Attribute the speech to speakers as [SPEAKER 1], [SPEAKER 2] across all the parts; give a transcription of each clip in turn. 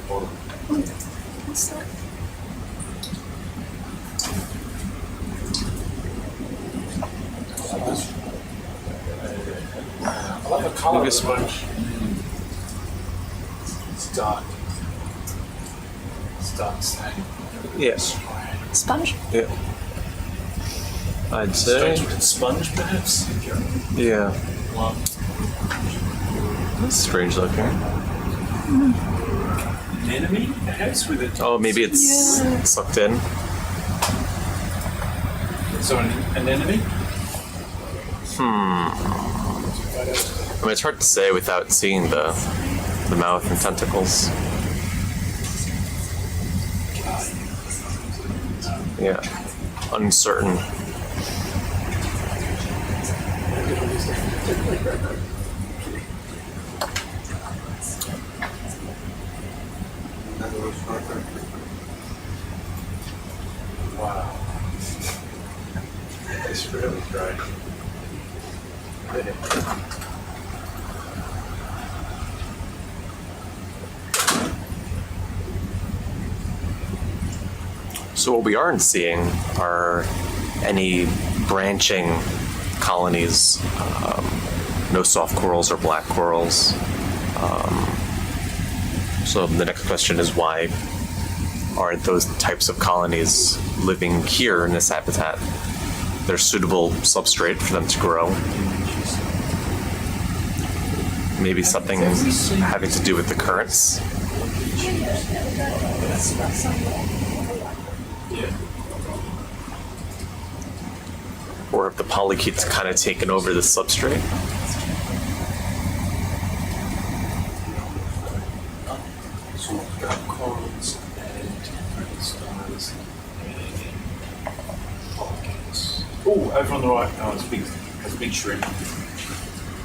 [SPEAKER 1] bottom.
[SPEAKER 2] What's that?
[SPEAKER 1] I love the colour of the sponge. It's dark. It's dark stain.
[SPEAKER 3] Yes.
[SPEAKER 2] Sponge?
[SPEAKER 3] Yeah. I'd say.
[SPEAKER 1] Sponge, perhaps?
[SPEAKER 3] Yeah.
[SPEAKER 1] Well,
[SPEAKER 3] That's strange looking.
[SPEAKER 1] anemone, perhaps, with it.
[SPEAKER 3] Oh, maybe it's sucked in.
[SPEAKER 1] So an anemone?
[SPEAKER 3] I mean, it's hard to say without seeing the mouth and tentacles. Yeah. Uncertain.
[SPEAKER 1] Wow. It's really great.
[SPEAKER 3] So what we aren't seeing are any branching colonies, no soft corals or black corals. So the next question is, why aren't those types of colonies living here in this habitat? There's suitable substrate for them to grow. Maybe something having to do with the currents. Or have the polychaetes kind of taken over the substrate?
[SPEAKER 1] Corals and stars and polychaetes. Oh, over on the right. Oh, it's big. It's a big shrimp.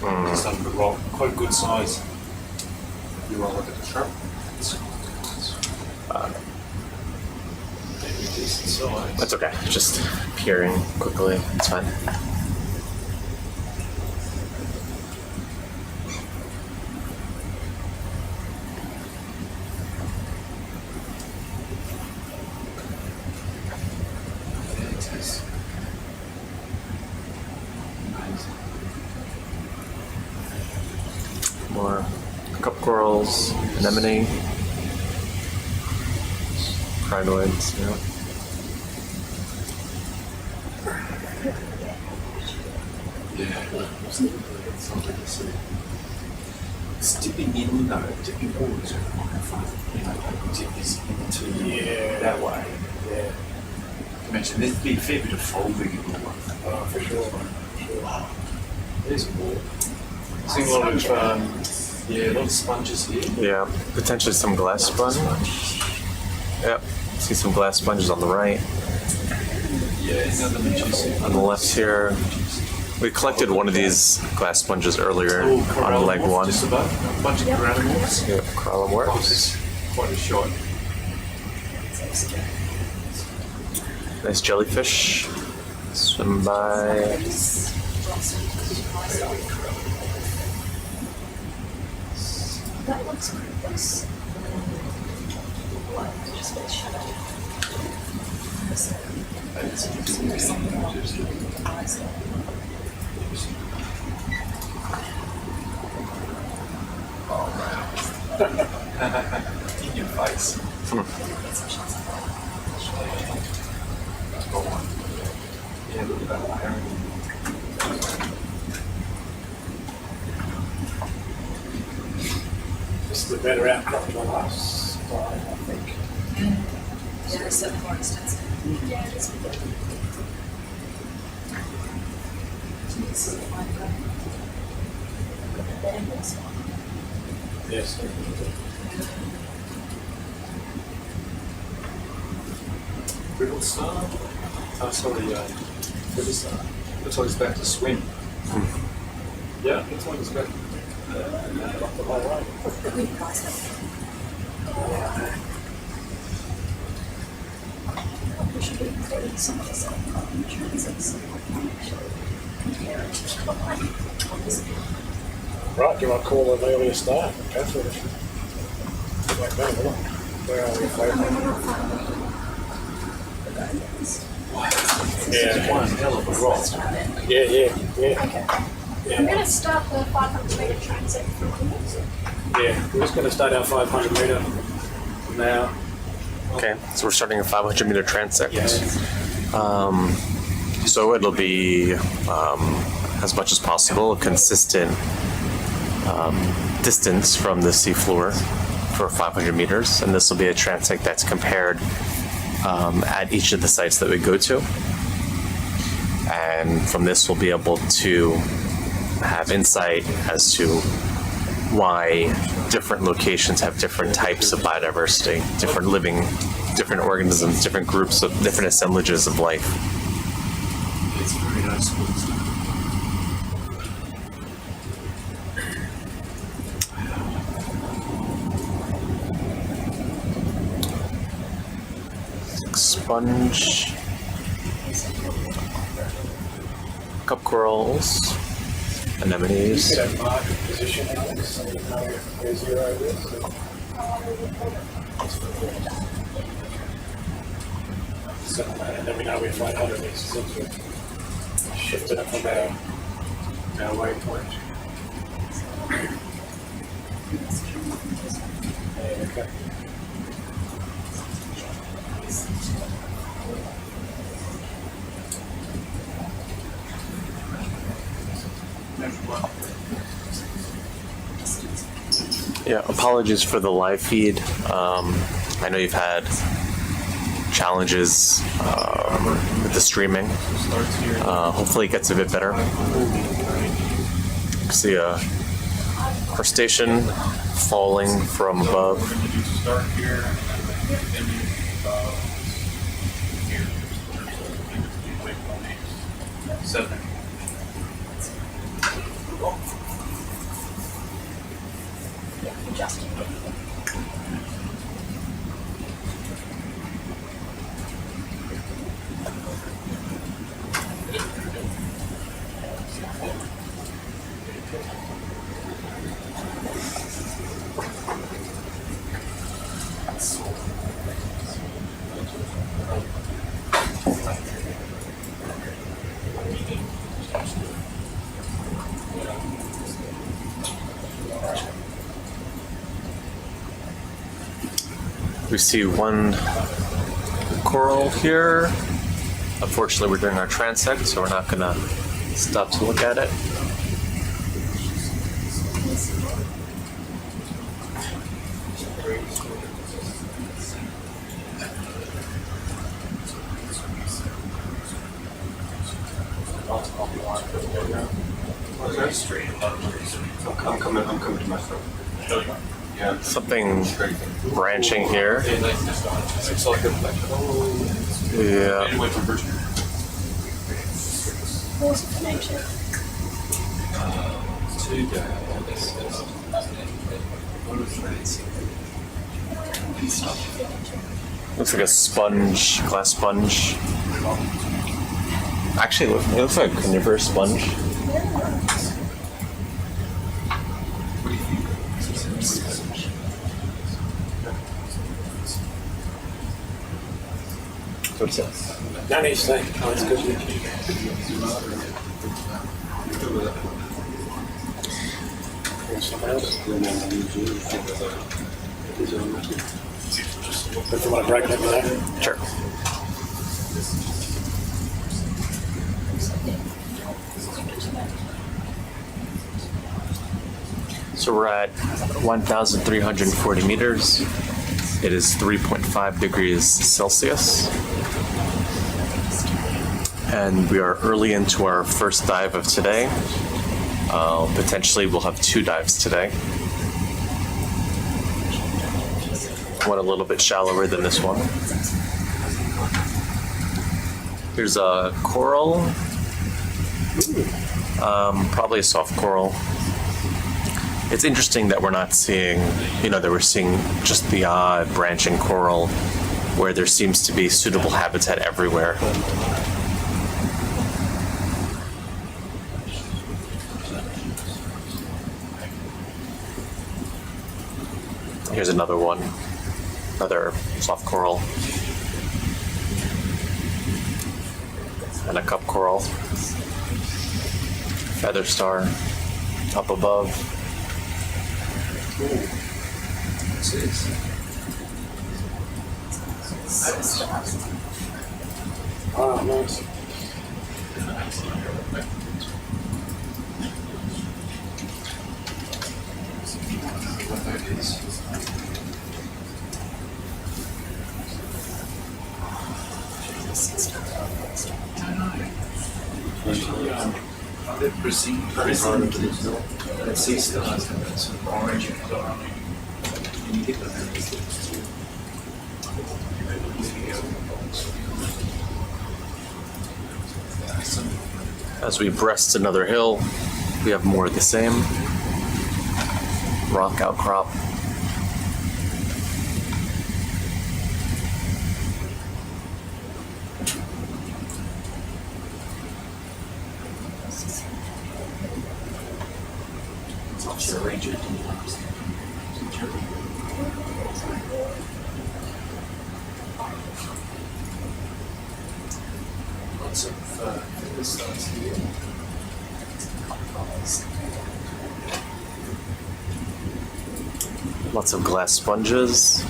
[SPEAKER 1] Just under the rock. Quite a good size. You want to look at the shrimp? Maybe decent size.
[SPEAKER 3] That's okay. Just peering quickly. It's fine.
[SPEAKER 1] Fantastic. Amazing.
[SPEAKER 3] More cup corals, anemone, crinoids, you know.
[SPEAKER 1] Yeah. It's dipping in though, dipping forwards with the microphone. You know, dip is into that way. Yeah. Imagine there'd be a fair bit of folding in all of that. Oh, for sure. Wow. There's more. Seeing a lot of a lot of sponges here.
[SPEAKER 3] Yeah, potentially some glass sponge. Yep, see some glass sponges on the right.
[SPEAKER 1] Yeah, another juicy.
[SPEAKER 3] On the left here, we collected one of these glass sponges earlier on leg one.
[SPEAKER 1] Just above, a bunch of corallimorphs.
[SPEAKER 3] Yep, corallimorphs.
[SPEAKER 1] Quite a shot.
[SPEAKER 3] Nice jellyfish. Swim by.
[SPEAKER 2] That looks gross.
[SPEAKER 1] In your face. Yeah, look at that layer.
[SPEAKER 4] This is the better outcrop to the last time, I think.
[SPEAKER 2] Yeah, it's certainly more extensive. Yeah, it is.
[SPEAKER 4] Yes.
[SPEAKER 1] Brittle star? Oh, sorry, brittle star. Looks like it's about to swim. Yeah, looks like it's about to off the whole way.
[SPEAKER 2] We should be including some of this on transits.
[SPEAKER 4] Right, do you want to call an earlier start? Go for it. Where are we? 500? Yeah.
[SPEAKER 1] One hell of a rock.
[SPEAKER 4] Yeah.
[SPEAKER 2] I'm going to start the 500 metre transit from
[SPEAKER 4] Yeah, we're just going to start our 500 metre now.
[SPEAKER 3] Okay, so we're starting a 500 meter transect.
[SPEAKER 4] Yes.
[SPEAKER 3] So it'll be, as much as possible, a consistent distance from the seafloor for 500 meters, and this will be a transect that's compared at each of the sites that we go to. And from this, we'll be able to have insight as to why different locations have different types of biodiversity, different organisms, different groups of different assemblages of life.
[SPEAKER 1] It's very nice.
[SPEAKER 3] Sponge, cup corals, anemones.
[SPEAKER 4] You could have market position, Alex, so you know where 0 is. So, and then we know where 500 is, since we've shifted it from our waypoint. Yeah, okay.
[SPEAKER 3] Yeah, apologies for the live feed. I know you've had challenges with the streaming. Hopefully it gets a bit better. See our station falling from above.
[SPEAKER 1] Start here. Seven.
[SPEAKER 2] adjusting.
[SPEAKER 3] We see one coral here. Unfortunately, we're doing our transect, so we're not going to stop to look at it.
[SPEAKER 1] I'm coming to myself. Yeah.
[SPEAKER 3] Something branching here.
[SPEAKER 1] It's like a
[SPEAKER 3] Yeah.
[SPEAKER 1] anyway from Virginia.
[SPEAKER 2] Pause for nature.
[SPEAKER 1] 2 days.
[SPEAKER 3] Looks like a sponge, glass sponge. Actually, it looks like a carnivorous sponge. What's that?
[SPEAKER 4] No need to say. Oh, it's good. Someone else? If you want to break, let me know.
[SPEAKER 3] Sure. So we're at 1,340 meters. It is 3.5 degrees Celsius. And we are early into our first dive of today. Potentially we'll have 2 dives today. One a little bit shallower than this one. Here's a coral. Probably a soft coral. It's interesting that we're not seeing, that we're seeing just the odd branching coral where there seems to be suitable habitat everywhere. Here's another one, another soft coral, and a cup coral, feather star up above.
[SPEAKER 1] What's this?
[SPEAKER 4] Ah, nice.
[SPEAKER 1] What that is? They're Brazil, that sea stars have got some orange color. And you get them
[SPEAKER 3] As we breast another hill, we have more of the same. Rock outcrop.
[SPEAKER 1] It's offshore region. Lots of feather stars here.
[SPEAKER 3] Lots of glass sponges.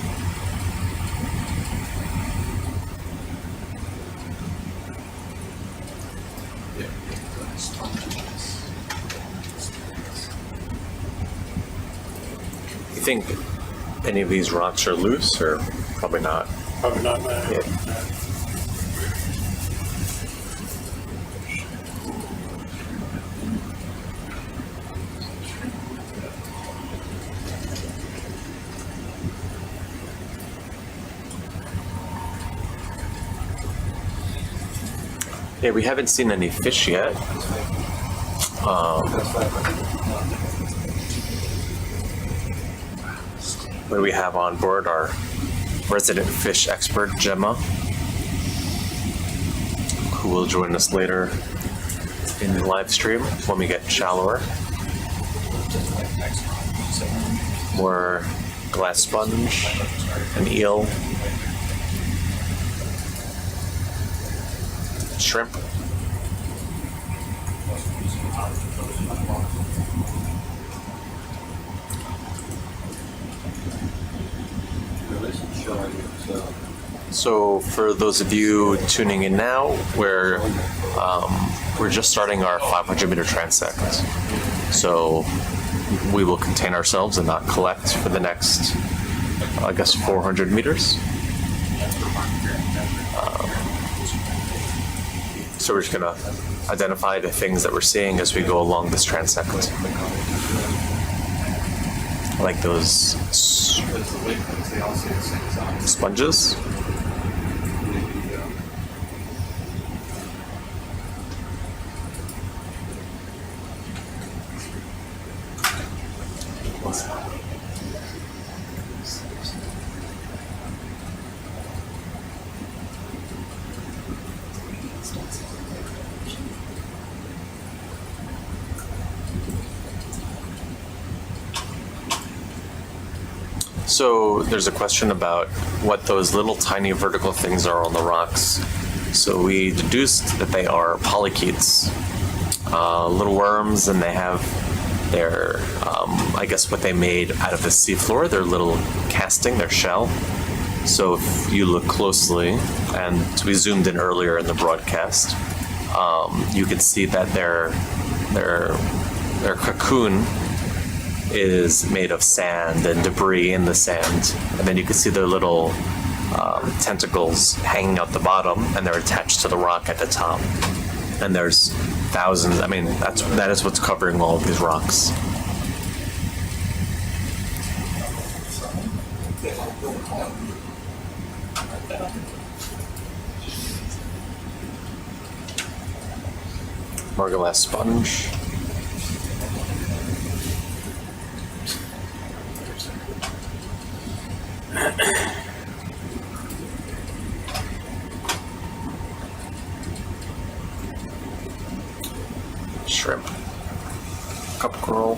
[SPEAKER 3] You think any of these rocks are loose, or probably not?
[SPEAKER 4] Probably not, man.
[SPEAKER 3] Yeah. Yeah, we haven't seen any fish yet. What do we have on board? Our resident fish expert, Gemma, who will join us later in the live stream when we get shallower. More glass sponge, an eel, shrimp. So for those of you tuning in now, we're just starting our 500 meter transect. So we will contain ourselves and not collect for the next, I guess, 400 meters. So we're just gonna identify the things that we're seeing as we go along this transect. Like those sponges. So there's a question about what those little tiny vertical things are on the rocks. So we deduced that they are polychaetes, little worms, and they have their, I guess what they made out of the seafloor, their little casting, their shell. So if you look closely, and we zoomed in earlier in the broadcast, you can see that their cocoon is made of sand and debris in the sand, and then you can see their little tentacles hanging out the bottom, and they're attached to the rock at the top. And there's thousands. I mean, that is what's covering all of these rocks. More glass sponge. Shrimp, cup coral,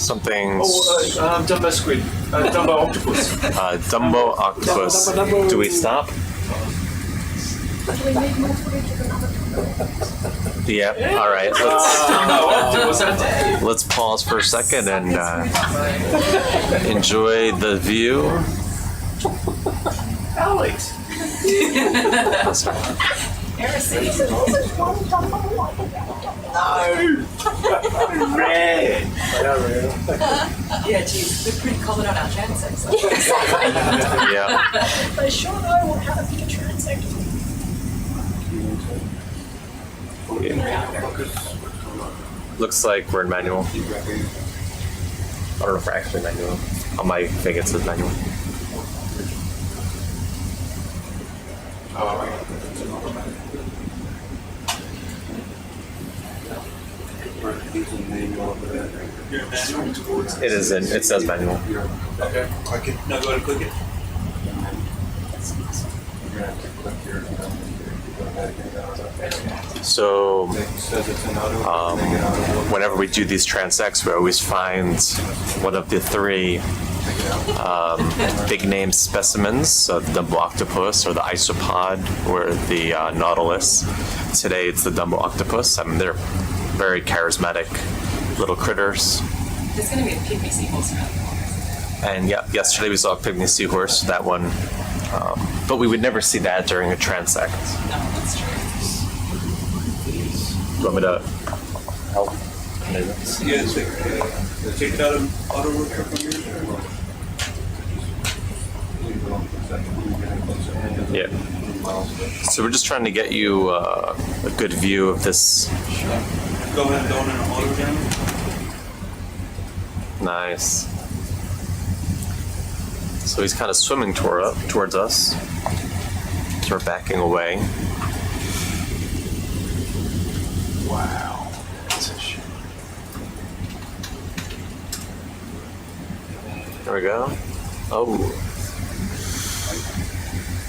[SPEAKER 3] Something.
[SPEAKER 1] Oh, Dumbo squid. Dumbo octopus.
[SPEAKER 3] Dumbo octopus.
[SPEAKER 4] Dumbo.
[SPEAKER 3] Do we stop? Yep. All right.
[SPEAKER 1] Dumbo octopus, I tell you.
[SPEAKER 3] Let's pause for a second and enjoy the view.
[SPEAKER 1] Alex. No. Red.
[SPEAKER 2] Yeah, geez, they're pretty common on our transects.
[SPEAKER 3] Yeah.
[SPEAKER 2] They sure know how to pick a transect.
[SPEAKER 3] Looks like we're in manual. I don't know if we're actually manual. On my thing it says manual. It isn't. It says manual.
[SPEAKER 1] Okay. No, go to click it.
[SPEAKER 3] So whenever we do these transects, we always find one of the three big name specimens, so the Dumbo octopus or the isopod or the nautilus. Today it's the Dumbo octopus. I mean, they're very charismatic little critters.
[SPEAKER 2] There's going to be a pygmy seahorse around the corner.
[SPEAKER 3] And yeah, yesterday we saw a pygmy seahorse, that one. But we would never see that during a transect.
[SPEAKER 2] No, that's true.
[SPEAKER 3] Do you want me to help?
[SPEAKER 1] Yeah, take it out of auto rotor from your
[SPEAKER 3] Yeah. So we're just trying to get you a good view of this.
[SPEAKER 1] Go ahead and go in an auto down.
[SPEAKER 3] Nice. So he's kind of swimming towards us. So we're backing away.
[SPEAKER 1] Wow. That's a shit.
[SPEAKER 3] There we go. Oh.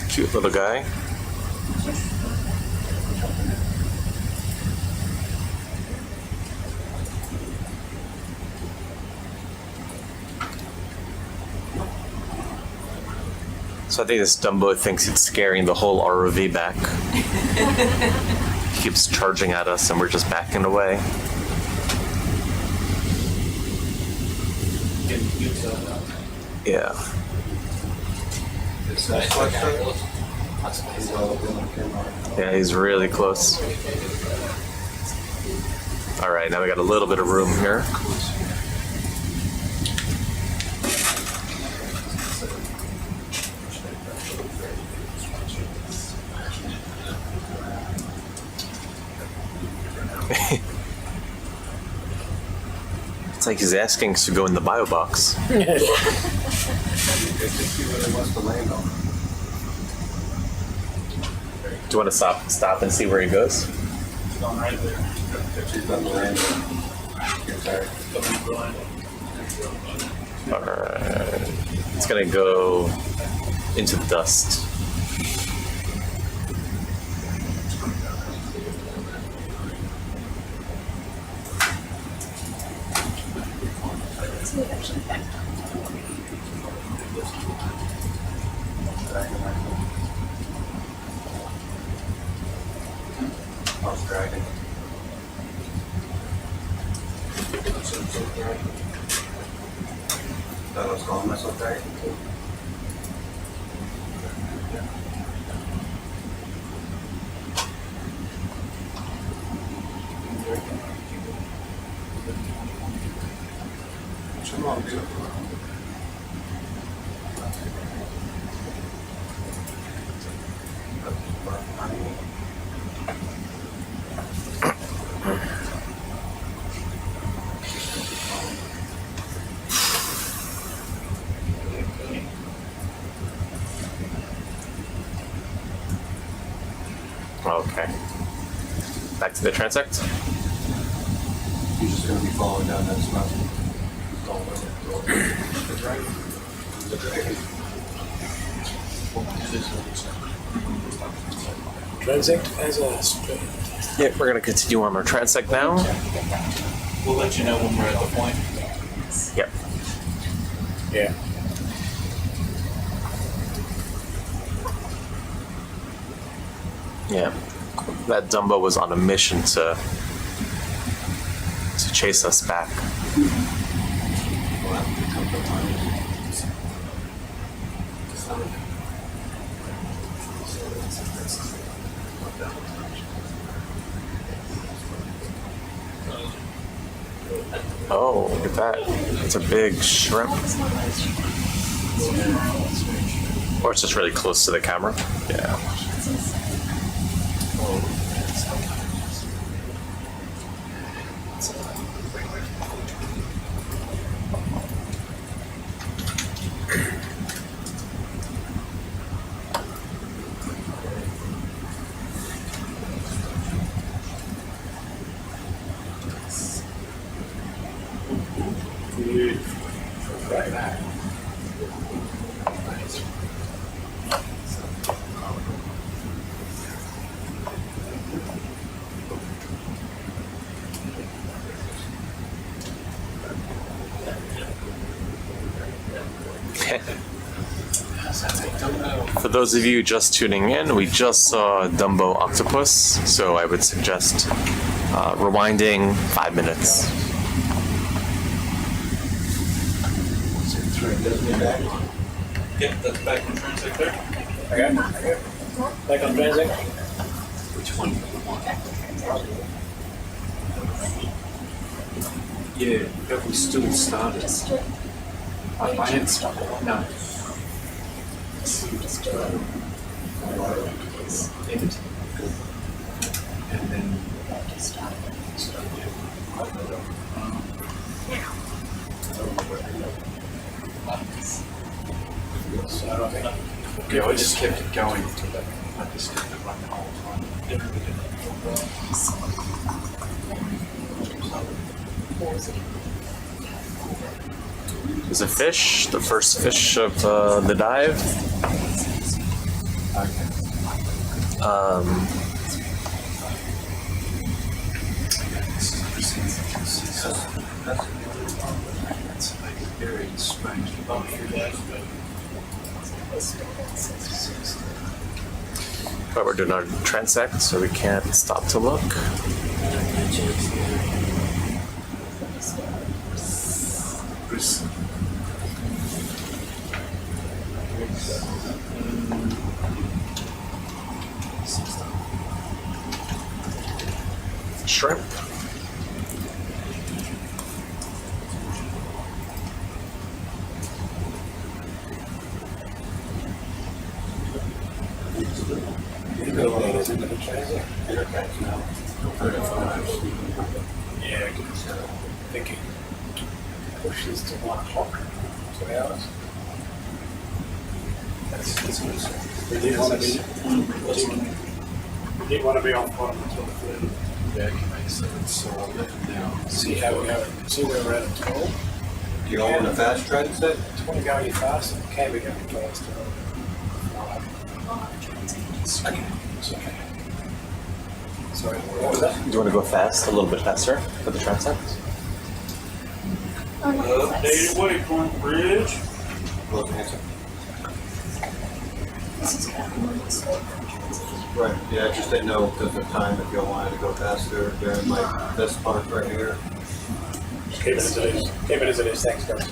[SPEAKER 3] Cute little guy. So I think this Dumbo thinks it's scaring the whole ROV back. He keeps charging at us and we're just backing away. Yeah. Yeah, he's really close. All right, now we got a little bit of room here. It's like he's asking us to go in the bio box. Do you want to stop and see where he goes? Alright. It's gonna go into the dust. Okay. Back to the transect.
[SPEAKER 5] You're just going to be following down that spot.
[SPEAKER 4] Transect as a straight.
[SPEAKER 3] Yeah, we're gonna continue on our transect now.
[SPEAKER 1] We'll let you know when we're at the point.
[SPEAKER 3] Yep.
[SPEAKER 4] Yeah.
[SPEAKER 3] Yeah. That Dumbo was on a mission to chase us back. Oh, look at that. It's a big shrimp. Or it's just really close to the camera. Yeah. For those of you just tuning in, we just saw Dumbo octopus, so I would suggest rewinding 5 minutes.
[SPEAKER 1] Yep, that's back on transit there.
[SPEAKER 4] Okay. Back on transit.
[SPEAKER 1] Which one? Yeah, but we still started. I am started. No. Empty. And then yeah, I just kept it going. I just kept it running the whole time.
[SPEAKER 3] There's a fish, the first fish of the dive.
[SPEAKER 1] It's very strange.
[SPEAKER 3] But we're doing our transect, so we can't stop to look. Shrimp.
[SPEAKER 4] Yeah, thinking pushes to 1 o'clock, 2 hours. We did want to be on bottom until 30.
[SPEAKER 1] Yeah, okay, so it's 11 now.
[SPEAKER 4] See how we go. See where we're at 12.
[SPEAKER 5] Do you all want a fast transit?
[SPEAKER 4] 20 go any faster. Can we go any faster? Okay. It's okay. Sorry, what was that?
[SPEAKER 3] Do you want to go fast, a little bit faster for the transect?
[SPEAKER 1] Updated waypoint bridge.
[SPEAKER 5] Close the answer. Right, yeah, I just didn't know because of time if y'all wanted to go faster during like this part right here.
[SPEAKER 4] Just keep it as it is. Keep it as it is. Thanks, guys.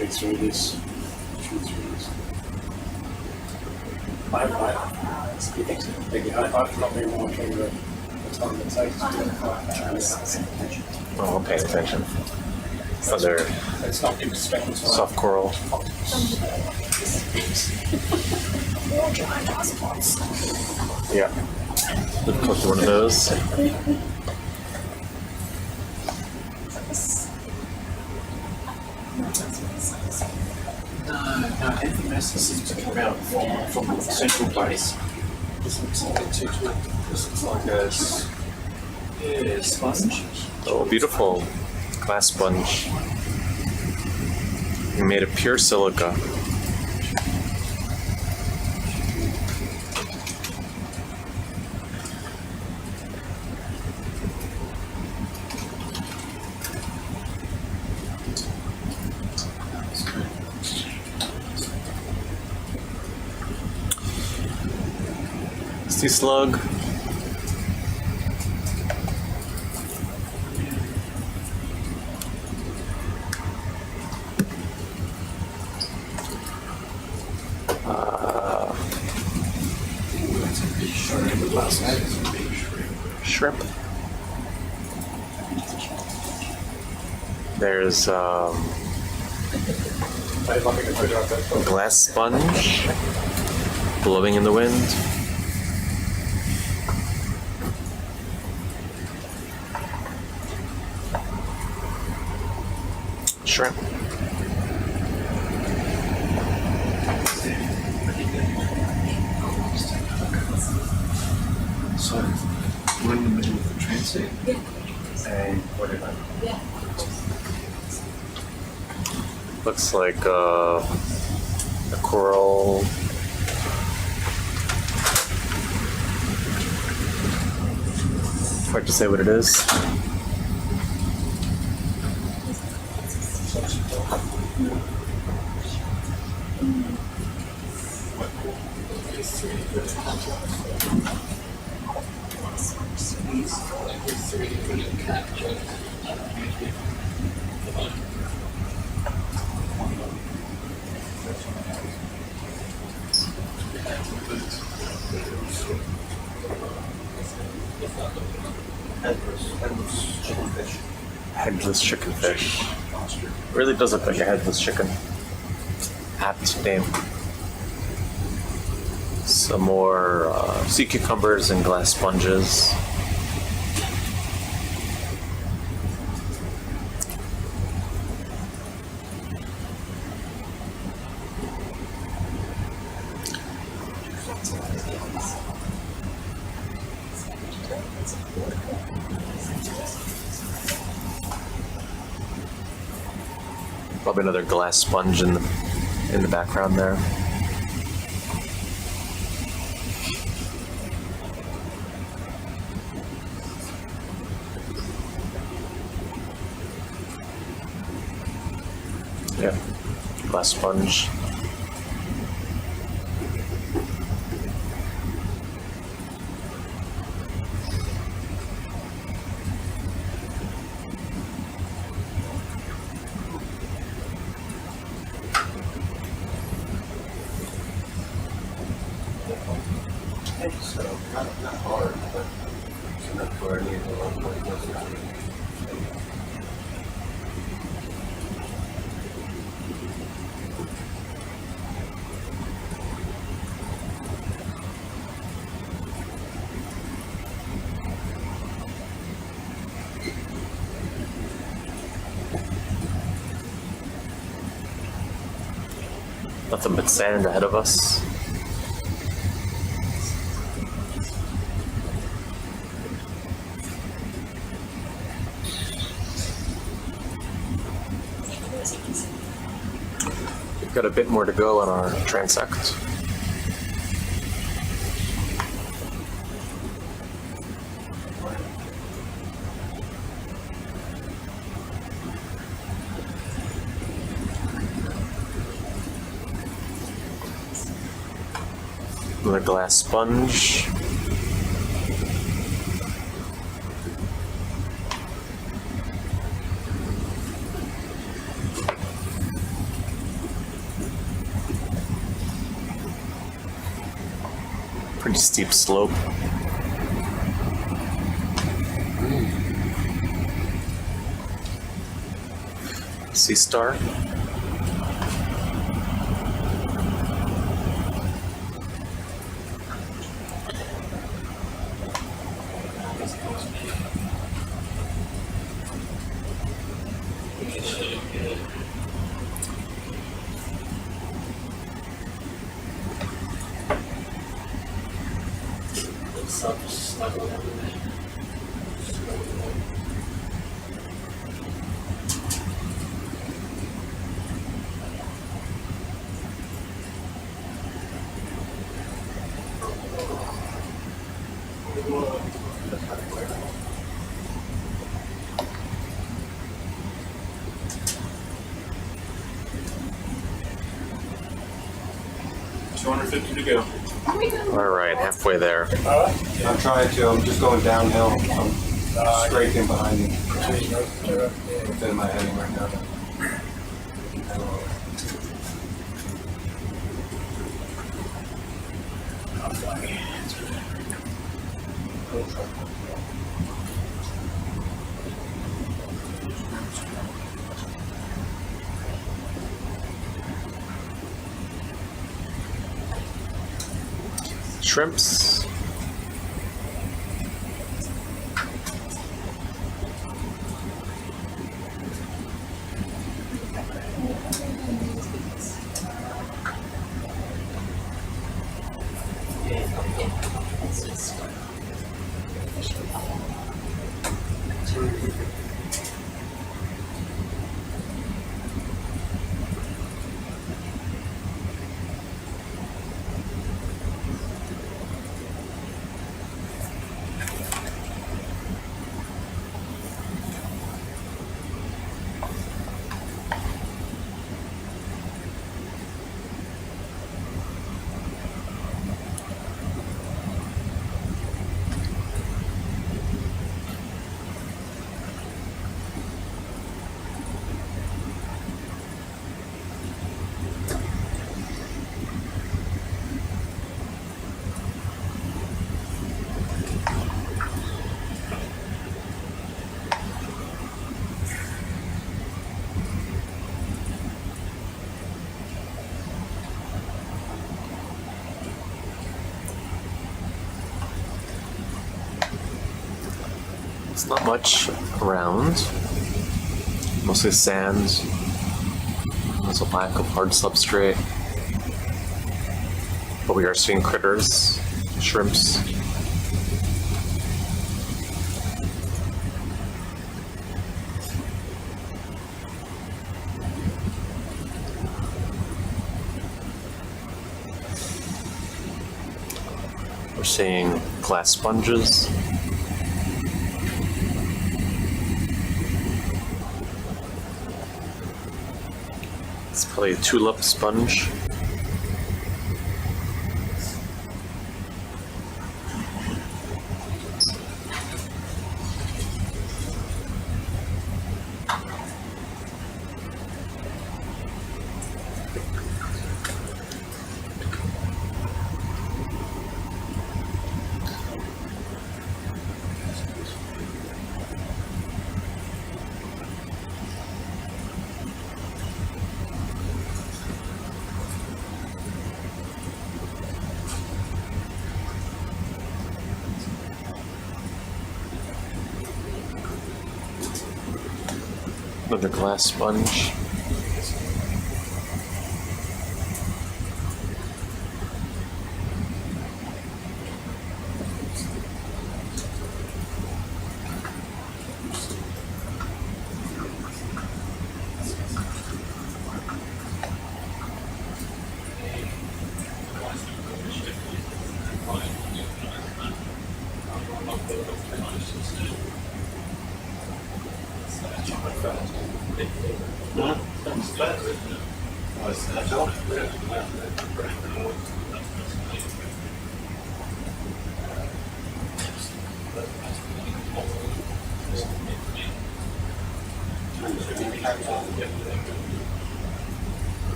[SPEAKER 4] Shoot through this. I've not been monitoring the time it takes to do the
[SPEAKER 3] Oh, I'm paying attention. Other
[SPEAKER 4] It's not expected to
[SPEAKER 3] soft coral. Yeah. We've cooked one of those.
[SPEAKER 1] No, anything else seems to come out from the central base.
[SPEAKER 4] This looks like a 220.
[SPEAKER 5] This looks like a
[SPEAKER 1] Yeah, sponge.
[SPEAKER 3] Oh, beautiful glass sponge. Made of pure silica. Sea slug. Shrimp. There's
[SPEAKER 4] I'm looking to figure out that.
[SPEAKER 3] glass sponge blowing in the wind. Shrimp.
[SPEAKER 1] So we're in the middle of the transit.
[SPEAKER 2] Yeah.
[SPEAKER 1] And whatever.
[SPEAKER 2] Yeah.
[SPEAKER 3] Looks like a coral. Hard to say what it is.
[SPEAKER 5] headless chicken fish.
[SPEAKER 3] Headless chicken fish. Really does look like a headless chicken. Apt name. Some more sea cucumbers and glass sponges. Probably another glass sponge in the background there. Yeah, glass sponge.
[SPEAKER 5] So not hard, but it's enough where I need a lot more distance.
[SPEAKER 3] Nothing but sand ahead of us. We've got a bit more to go on our transect. Another glass sponge. Pretty steep slope. Sea star.
[SPEAKER 4] Snuggle under there. $250 to go.
[SPEAKER 3] All right, halfway there.
[SPEAKER 4] Alright.
[SPEAKER 5] I'm trying to. I'm just going downhill. I'm scraping behind you. Within my heading right now.
[SPEAKER 3] Shrimps. It's not much around. Mostly sand. There's a lack of hard substrate. But we are seeing critters, shrimps. We're seeing glass sponges. It's probably a tulip sponge. Another glass sponge.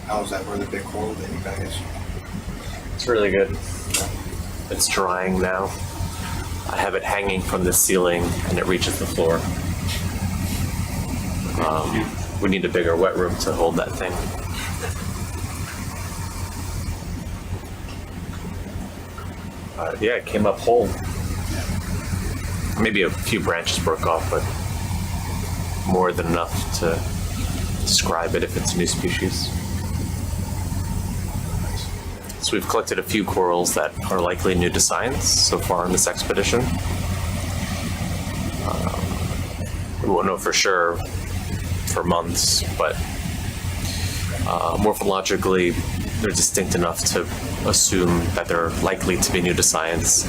[SPEAKER 5] How's that really big coral that you guys?
[SPEAKER 3] It's really good. It's drying now. I have it hanging from the ceiling and it reaches the floor. We need a bigger wet room to hold that thing. Yeah, it came up whole. Maybe a few branches broke off, but more than enough to describe it if it's a new species. So we've collected a few corals that are likely new to science so far in this expedition. We won't know for sure for months, but morphologically they're distinct enough to assume that they're likely to be new to science.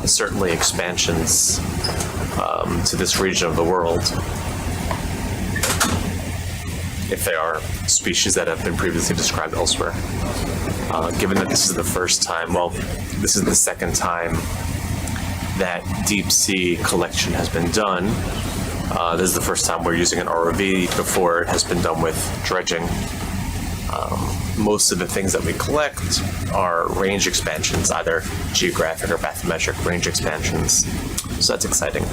[SPEAKER 3] Certainly expansions to this region of the world, if they are species that have been previously described elsewhere. Given that this is the first time, well, this is the second time that deep sea collection has been done. This is the first time we're using an ROV. Before it has been done with dredging. Most of the things that we collect are range expansions, either geographic or bathymetric range expansions. So that's exciting.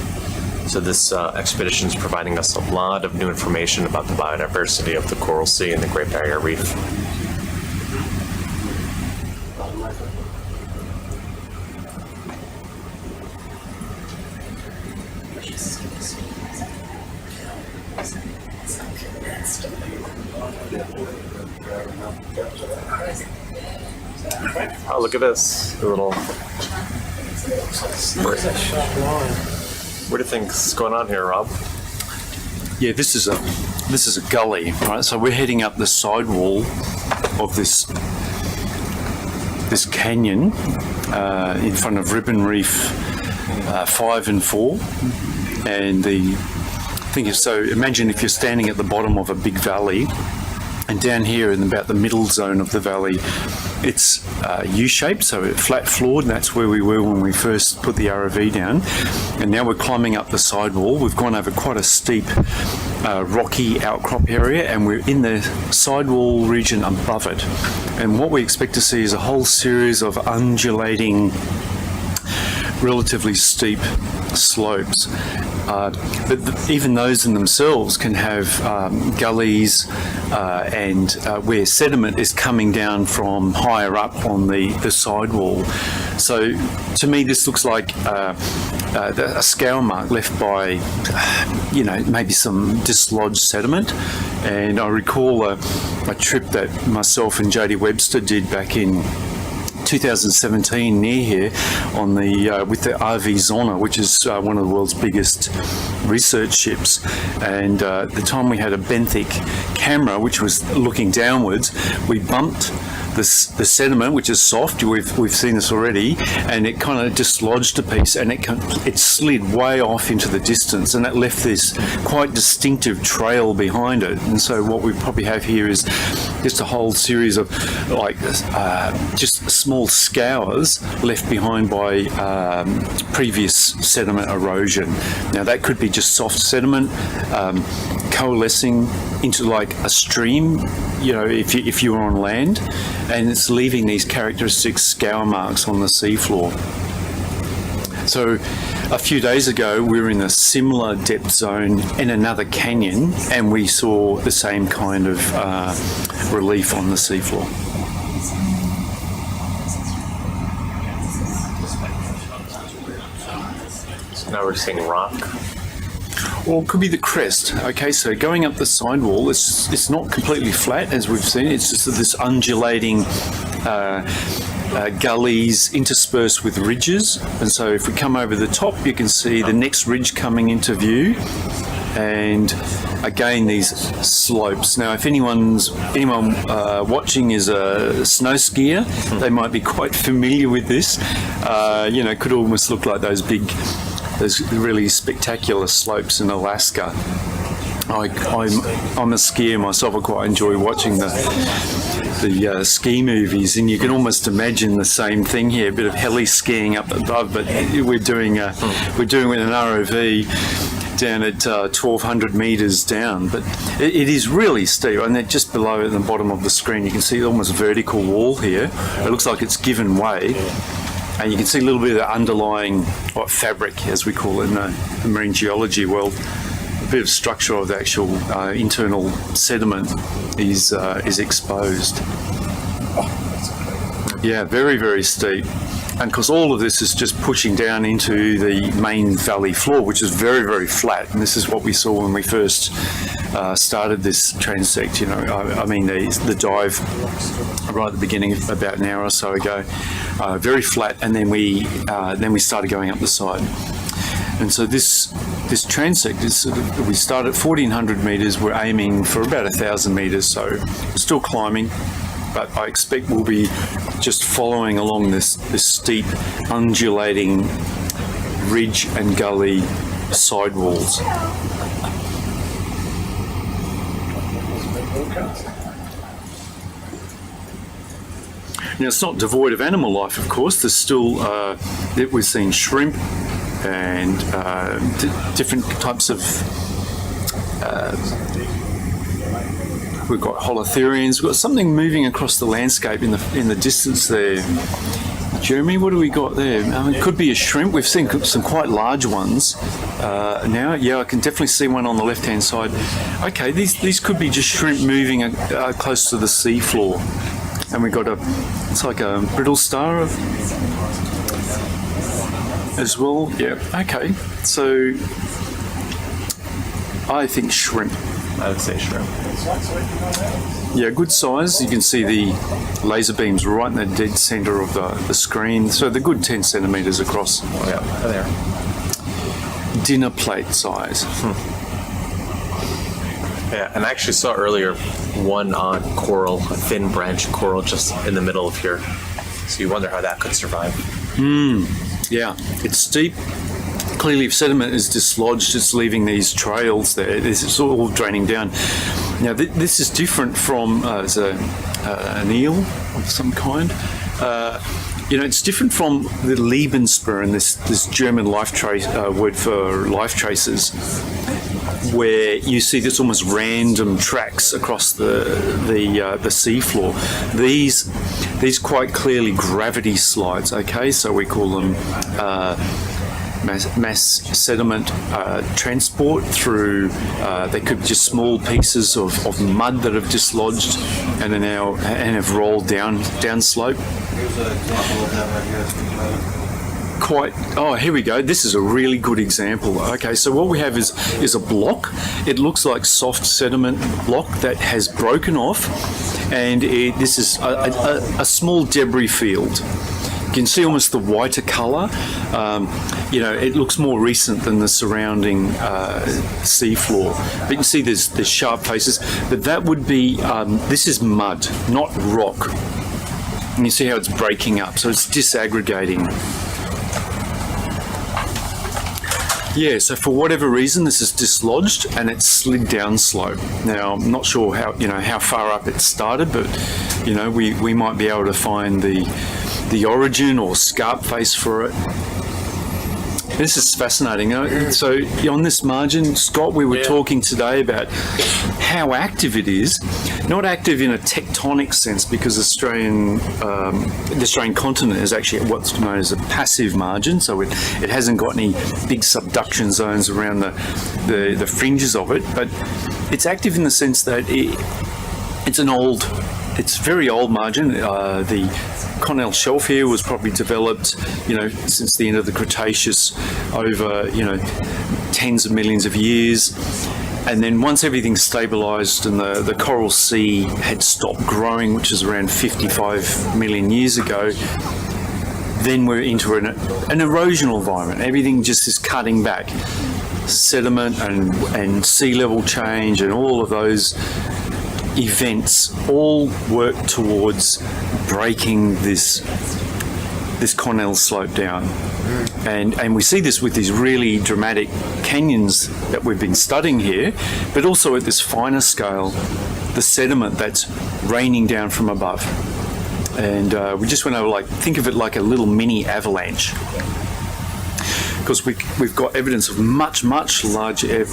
[SPEAKER 3] So this expedition is providing us a lot of new information about the biodiversity of the Coral Sea and the Great Barrier Reef. Oh, look at this. The little... What do you think's going on here, Rob?
[SPEAKER 6] Yeah, this is a gully, right? So we're heading up the sidewall of this canyon in front of Ribbon Reef 5 and 4, and the thing is, so imagine if you're standing at the bottom of a big valley, and down here in about the middle zone of the valley, it's U-shaped, so flat floored, and that's where we were when we first put the ROV down. And now we're climbing up the sidewall. We've gone over quite a steep rocky outcrop area, and we're in the sidewall region above it. And what we expect to see is a whole series of undulating, relatively steep slopes. But even those in themselves can have gullies and where sediment is coming down from higher up on the sidewall. So to me this looks like a scour mark left by, maybe some dislodged sediment. And I recall a trip that myself and Jodie Webster did back in 2017 near here on the with the ROV Zona, which is one of the world's biggest research ships. And the time we had a benthic camera which was looking downwards, we bumped the sediment, which is soft. We've seen this already, and it kind of dislodged a piece, and it slid way off into the distance, and that left this quite distinctive trail behind it. And so what we probably have here is just a whole series of just small scours left behind by previous sediment erosion. Now that could be just soft sediment coalescing into like a stream, if you were on land, and it's leaving these characteristic scour marks on the seafloor. So a few days ago we were in a similar depth zone in another canyon, and we saw the same kind of relief on the seafloor.
[SPEAKER 3] So now we're seeing rock.
[SPEAKER 6] or it could be the crest. Okay, so going up the sidewall, it's not completely flat as we've seen. It's just this undulating gullies interspersed with ridges. And so if we come over the top, you can see the next ridge coming into view. And again, these slopes. Now, if anyone watching is a snow skier, they might be quite familiar with this. Could almost look like those really spectacular slopes in Alaska. I'm a skier myself. I quite enjoy watching the ski movies, and you can almost imagine the same thing here. A bit of heli skiing up above, but we're doing with an ROV down at 1,200 metres down, but it is really steep. And then just below at the bottom of the screen, you can see almost a vertical wall here. It looks like it's given way, and you can see a little bit of the underlying fabric, as we call it in the marine geology world. A bit of structure of the actual internal sediment is exposed. Yeah, very, very steep. And because all of this is just pushing down into the main valley floor, which is very, very flat. And this is what we saw when we first started this transect. The dive right at the beginning, about an hour or so ago, very flat. And then we started going up the side. And so this transect is we start at 1,400 metres. We're aiming for about 1,000 metres, so we're still climbing. But I expect we'll be just following along this steep, undulating ridge and gully sidewalls. Now, it's not devoid of animal life, of course. There's still, we've seen shrimp and different types of we've got holothurians. We've got something moving across the landscape in the distance there. Jeremy, what do we got there? It could be a shrimp. We've seen some quite large ones now. Yeah, I can definitely see one on the left-hand side. Okay, these could be just shrimp moving close to the sea floor. And we've got it's like a brittle star as well. Yeah, okay. So I think shrimp.
[SPEAKER 3] I would say shrimp.
[SPEAKER 6] Yeah, good size. You can see the laser beams right in the dead centre of the screen. So they're good 10 centimetres across.
[SPEAKER 3] Oh yeah, there.
[SPEAKER 6] Dinner plate size.
[SPEAKER 3] Yeah, and I actually saw earlier one on coral, a thin branch coral just in the middle of here. So you wonder how that could survive.
[SPEAKER 6] Yeah, it's steep. Clearly, if sediment is dislodged, it's leaving these trails there. It's all draining down. Now, this is different from an eel of some kind. It's different from the Lebensspur, this German word for life traces, where you see this almost random tracks across the seafloor. These quite clearly gravity slides. Okay, so we call them mass sediment transport through. They could be just small pieces of mud that have dislodged and have rolled down slope. Here we go. This is a really good example. Okay, so what we have is a block. It looks like soft sediment block that has broken off, and this is a small debris field. You can see almost the whiter colour. It looks more recent than the surrounding seafloor. But you can see there's sharp faces. But that would be, this is mud, not rock. And you see how it's breaking up, so it's disaggregating. Yeah, so for whatever reason, this is dislodged and it's slid down slope. Now, I'm not sure how far up it started, but we might be able to find the origin or scarp face for it. This is fascinating. So on this margin, Scott, we were talking today about how active it is. Not active in a tectonic sense, because the Australian continent is actually what's known as a passive margin. So it hasn't got any big subduction zones around the fringes of it. But it's active in the sense that it's very old margin. The Connell Shelf here was probably developed, since the end of the Cretaceous over, tens of millions of years. And then once everything stabilised and the coral sea had stopped growing, which is around 55 million years ago, then we're into an erosional environment. Everything just is cutting back. Sediment and sea level change and all of those events all work towards breaking this continental slope down. And we see this with these really dramatic canyons that we've been studying here, but also at this finer scale, the sediment that's raining down from above. And we just went over, think of it like a little mini avalanche. Because we've got evidence of much, much larger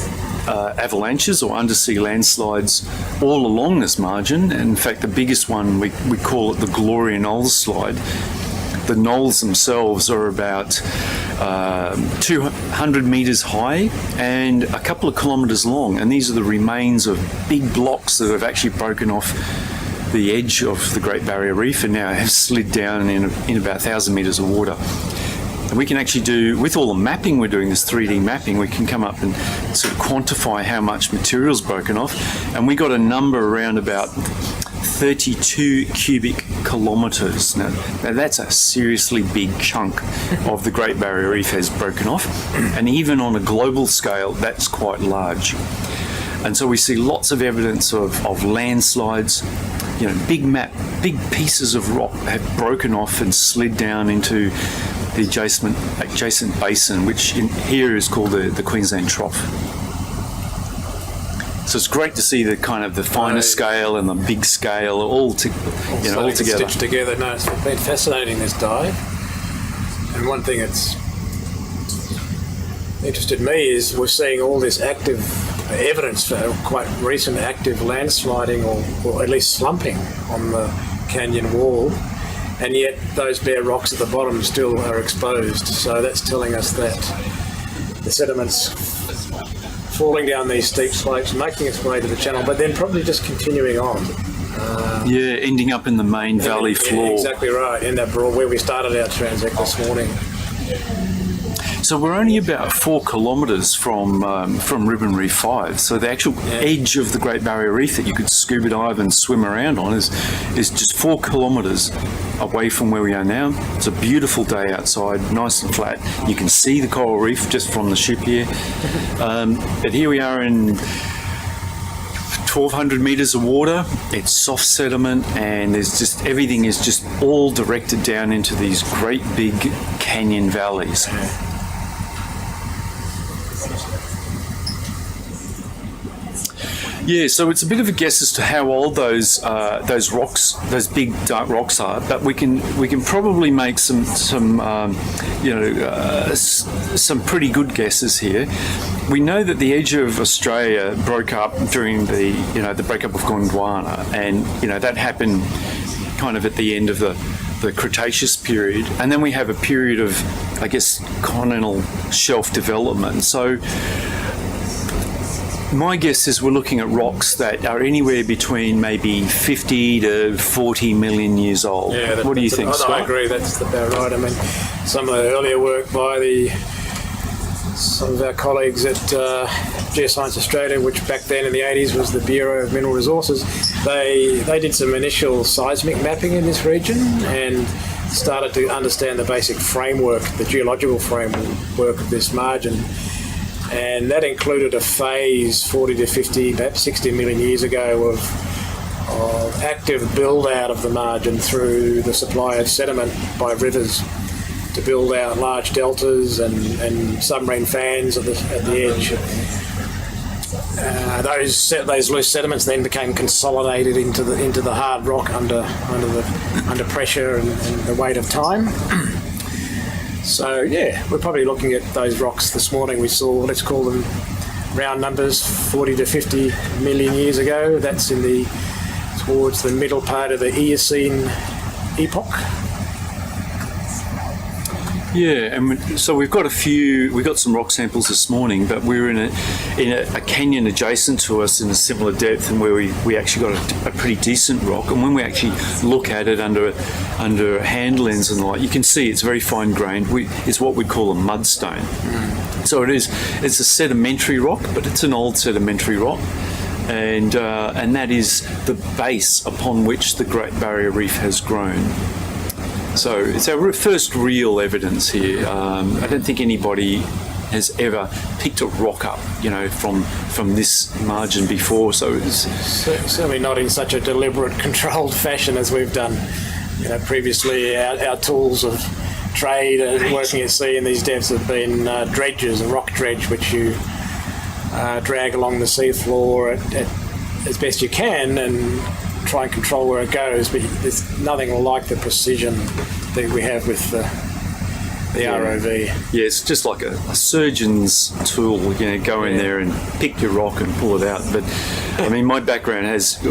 [SPEAKER 6] avalanches or undersea landslides all along this margin. And in fact, the biggest one, we call it the Gloria Knolls slide. The knolls themselves are about 200 metres high and a couple of kilometres long. And these are the remains of big blocks that have actually broken off the edge of the Great Barrier Reef and now have slid down in about 1,000 metres of water. And we can actually do, with all the mapping we're doing, this 3D mapping, we can come up and sort of quantify how much material's broken off. And we got a number around about 32 cubic kilometres. Now that's a seriously big chunk of the Great Barrier Reef has broken off. And even on a global scale, that's quite large. And so we see lots of evidence of landslides. Big pieces of rock have broken off and slid down into the adjacent basin, which here is called the Queensland Trough. So it's great to see the kind of the finer scale and the big scale all together.
[SPEAKER 4] Stitched together. No, it's been fascinating, this dive. And one thing that's interested me is we're seeing all this active evidence for quite recent active landsliding or at least slumping on the canyon wall, and yet those bare rocks at the bottom still are exposed. So that's telling us that the sediment's falling down these steep slopes, making its way to the channel, but then probably just continuing on.
[SPEAKER 6] Ending up in the main valley floor.
[SPEAKER 4] Yeah, exactly right, in that broad where we started our transect this morning.
[SPEAKER 6] So we're only about 4 kilometres from Ribbon Reef 5. So the actual edge of the Great Barrier Reef that you could scuba dive and swim around on is just 4 kilometres away from where we are now. It's a beautiful day outside, nice and flat. You can see the coral reef just from the ship here. But here we are in 1,200 metres of water. It's soft sediment, and everything is just all directed down into these great big canyon valleys. Yeah, so it's a bit of a guess as to how old those rocks, those big dark rocks are, but we can probably make some pretty good guesses here. We know that the edge of Australia broke up during the breakup of Gondwana, and that happened kind of at the end of the Cretaceous period, and then we have a period of, I guess, continental shelf development. So my guess is we're looking at rocks that are anywhere between maybe 50 to 40 million years old.
[SPEAKER 4] Yeah,
[SPEAKER 6] what do you think, Scott?
[SPEAKER 4] I agree, that's about right. I mean, some of the earlier work by some of our colleagues at Geoscience Australia, which back then in the 80s was the Bureau of Mineral Resources, they did some initial seismic mapping in this region and started to understand the basic framework, the geological framework of this margin. And that included a phase 40 to 50, perhaps 60 million years ago of active build-out of the margin through the supply of sediment by rivers to build out large deltas and submarine fans at the edge. Those loose sediments then became consolidated into the hard rock under pressure and the weight of time. So yeah, we're probably looking at those rocks this morning. We saw, let's call them round numbers, 40 to 50 million years ago. That's towards the middle part of the Eocene epoch.
[SPEAKER 6] Yeah, and so we've got some rock samples this morning, but we're in a canyon adjacent to us in a similar depth, and where we actually got a pretty decent rock. And when we actually look at it under a hand lens and the like, you can see it's very fine grained. It's what we call a mudstone. So it's a sedimentary rock, but it's an old sedimentary rock. And that is the base upon which the Great Barrier Reef has grown. So it's our first real evidence here. I don't think anybody has ever picked a rock up, from this margin before. So it's
[SPEAKER 4] certainly not in such a deliberate, controlled fashion as we've done. Previously our tools of trade and working at sea in these depths have been dredges, a rock dredge, which you drag along the seafloor as best you can and try and control where it goes, but there's nothing like the precision that we have with the ROV.
[SPEAKER 6] Yeah, it's just like a surgeon's tool, go in there and pick your rock and pull it out. But I mean, my background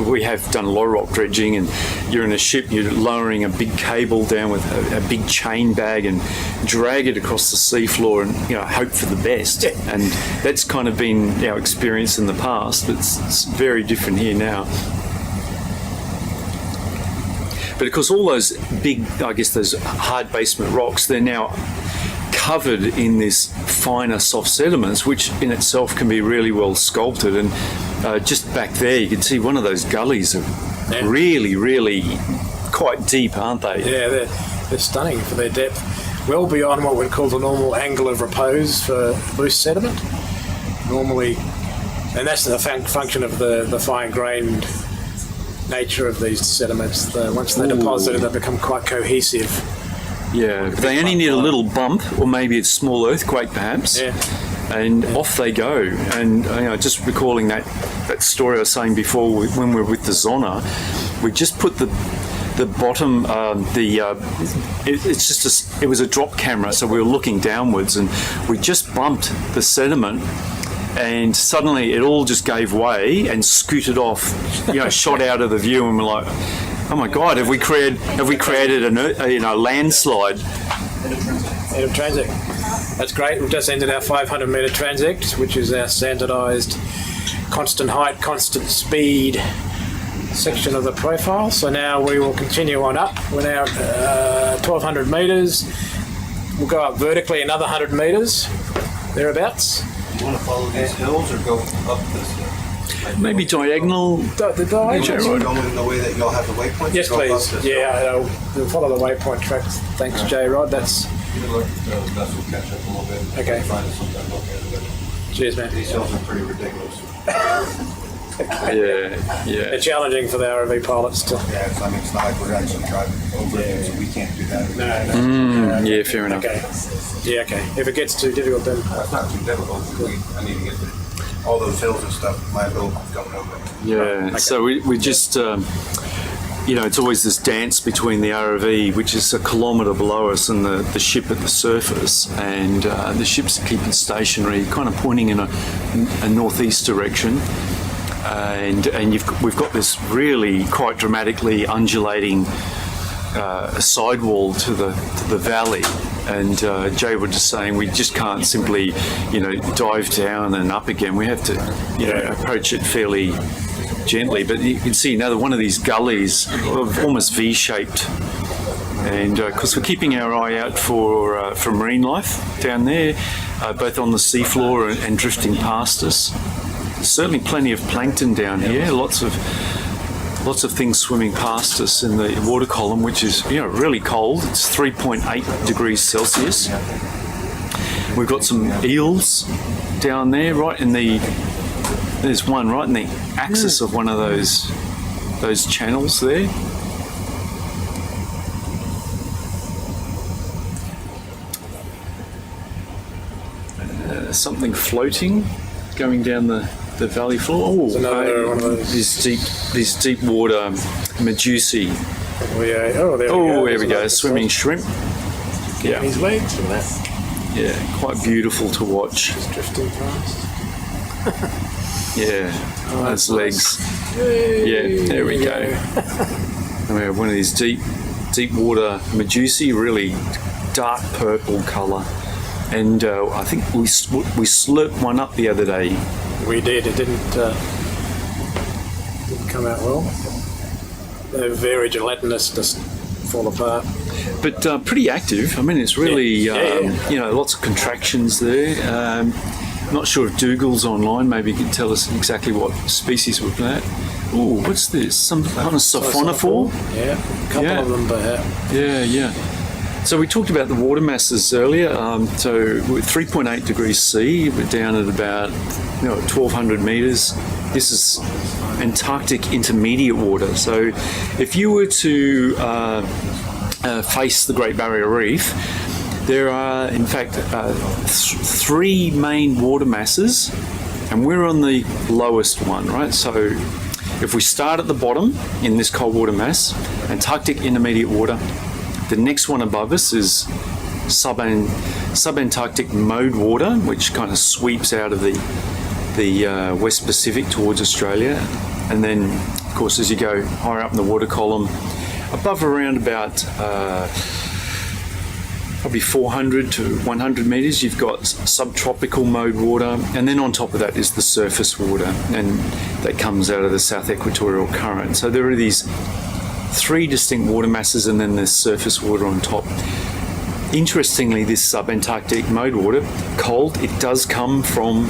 [SPEAKER 6] we have done a lot of rock dredging, and you're in a ship, you're lowering a big cable down with a big chain bag and drag it across the seafloor and, hope for the best. And that's kind of been our experience in the past, but it's very different here now. But of course, all those big, those hard basement rocks, they're now covered in this finer soft sediments, which in itself can be really well sculpted. And just back there, you can see one of those gullies are really, really quite deep, aren't they?
[SPEAKER 4] Yeah, they're stunning for their depth. Well beyond what we'd call the normal angle of repose for loose sediment. Normally, and that's the function of the fine-grained nature of these sediments. Once they're deposited, they become quite cohesive.
[SPEAKER 6] Yeah, but they only need a little bump, or maybe a small earthquake perhaps, and off they go. And just recalling that story I was saying before, when we were with the Zona, we just put the bottom, it was a drop camera, so we were looking downwards, and we just bumped the sediment, and suddenly it all just gave way and scooted off, shot out of the view, and we're like, oh my God, have we created a landslide?
[SPEAKER 4] End of transect. That's great. We've just ended our 500 metre transect, which is our standardised constant height, constant speed section of the profile. So now we will continue on up. We're now 1,200 metres. We'll go up vertically another 100 metres, thereabouts.
[SPEAKER 5] You want to follow these hills or go up this hill?
[SPEAKER 6] Maybe diagonal.
[SPEAKER 4] The diagonal.
[SPEAKER 5] Going in the way that you'll have the waypoint?
[SPEAKER 4] Yes, please. Yeah, we'll follow the waypoint tracks. Thanks, J-Rod. That's...
[SPEAKER 5] You can look at the vessel catch up a little bit.
[SPEAKER 4] Okay.
[SPEAKER 5] Find us some look at it.
[SPEAKER 4] Cheers, man.
[SPEAKER 5] These hills are pretty ridiculous.
[SPEAKER 6] Yeah.
[SPEAKER 4] They're challenging for the ROV pilots to...
[SPEAKER 5] Yeah, it's not like we're actually driving over it, so we can't do that.
[SPEAKER 4] No.
[SPEAKER 6] Yeah, fair enough.
[SPEAKER 4] Okay. Yeah, okay. If it gets too difficult, then...
[SPEAKER 5] That's not too difficult. I need to get all those hills and stuff. My ability coming over.
[SPEAKER 6] Yeah. Okay. So we just, it's always this dance between the ROV, which is a kilometre below us, and the ship at the surface, and the ship's keeping stationary, kind of pointing in a northeast direction. And we've got this really quite dramatically undulating sidewall to the valley, and Jay was just saying we just can't simply dive down and up again. We have to approach it fairly gently. But you can see another one of these gullies, almost V-shaped, and of course we're keeping our eye out for marine life down there, both on the seafloor and drifting past us. Certainly plenty of plankton down here, lots of things swimming past us in the water column, which is really cold. It's 3.8 degrees Celsius. We've got some eels down there, there's one right in the axis of one of those channels there. Something floating going down the valley floor.
[SPEAKER 4] One of those.
[SPEAKER 6] These deep water medusae. There we go. Swimming shrimp. Yeah.
[SPEAKER 4] His legs and that.
[SPEAKER 6] Yeah, quite beautiful to watch.
[SPEAKER 4] Just drifting past.
[SPEAKER 6] Yeah, those legs. Yeah, there we go. And we have one of these deep water medusae, really dark purple colour. And I think we slurped one up the other day.
[SPEAKER 4] We did. It didn't come out well. They're very gelatinous, just fall apart.
[SPEAKER 6] But pretty active. I mean, it's really,
[SPEAKER 4] Yeah.
[SPEAKER 6] you know, lots of contractions there. Not sure if Dougal's online. Maybe you can tell us exactly what species we're looking at. Oh, what's this? Some kind of siphonophore?
[SPEAKER 4] Yeah, a couple
[SPEAKER 6] Yeah.
[SPEAKER 4] of them perhaps.
[SPEAKER 6] Yeah. So we talked about the water masses earlier. So we're 3.8 degrees C. We're down at about 1,200 metres. This is Antarctic intermediate water. So if you were to face the Great Barrier Reef, there are, in fact, three main water masses, and we're on the lowest one, right? So if we start at the bottom in this cold water mass, Antarctic intermediate water, the next one above us is subantarctic mode water, which kind of sweeps out of the West Pacific towards Australia. And then, of course, as you go higher up in the water column, above around about probably 400 to 100 metres, you've got subtropical mode water, and then on top of that is the surface water, and that comes out of the South Equatorial Current. So there are these three distinct water masses, and then there's surface water on top. Interestingly, this subantarctic mode water, cold, it does come from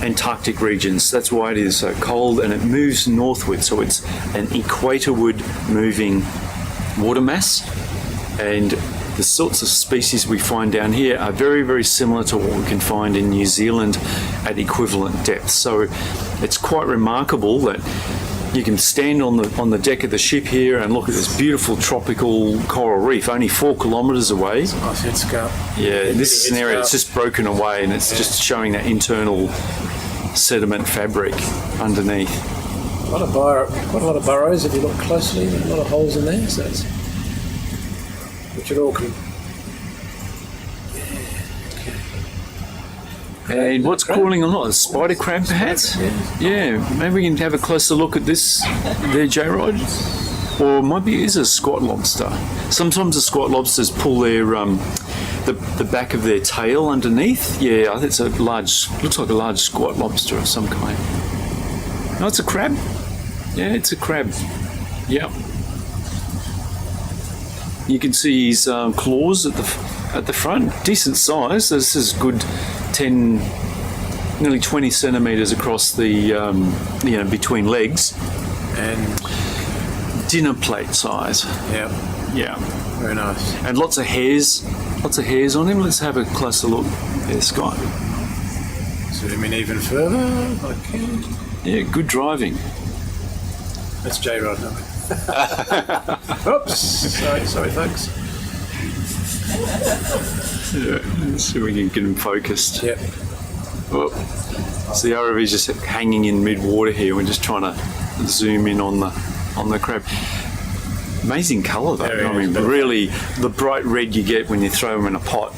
[SPEAKER 6] Antarctic regions. That's why it is so cold, and it moves northward, so it's an equatorward moving water mass, and the sorts of species we find down here are very, very similar to what we can find in New Zealand at equivalent depths. So it's quite remarkable that you can stand on the deck of the ship here and look at this beautiful tropical coral reef only 4 kilometres away.
[SPEAKER 4] Nice head scarp.
[SPEAKER 6] Yeah, this is an area that's just broken away, and it's just showing that internal sediment fabric underneath.
[SPEAKER 4] Quite a lot of burrows if you look closely. A lot of holes in there, so it's, which it all can.
[SPEAKER 6] And what's crawling on? A spider crab, perhaps? Yeah, maybe we can have a closer look at this there, J-Rod. Or maybe it is a squat lobster. Sometimes the squat lobsters pull their the back of their tail underneath. Yeah, I think it's a large, looks like a large squat lobster of some kind. No, it's a crab. Yeah, it's a crab. Yeah. You can see his claws at the front, decent size. This is good 10, nearly 20 centimetres across the, between legs.
[SPEAKER 4] And
[SPEAKER 6] Dinner plate size.
[SPEAKER 4] yeah, very nice.
[SPEAKER 6] And lots of hairs on him. Let's have a closer look. There, Scott.
[SPEAKER 4] Zoom in even further. Okay.
[SPEAKER 6] Yeah, good driving.
[SPEAKER 4] That's J-Rod. Oops. Sorry, folks.
[SPEAKER 6] Yeah, let's see if we can get him focused.
[SPEAKER 4] Yep.
[SPEAKER 6] Oh, so the ROV is just hanging in mid-water here. We're just trying to zoom in on the crab. Amazing colour though.
[SPEAKER 4] Very
[SPEAKER 6] I mean,
[SPEAKER 4] nice.
[SPEAKER 6] really, the bright red you get when you throw them in a pot.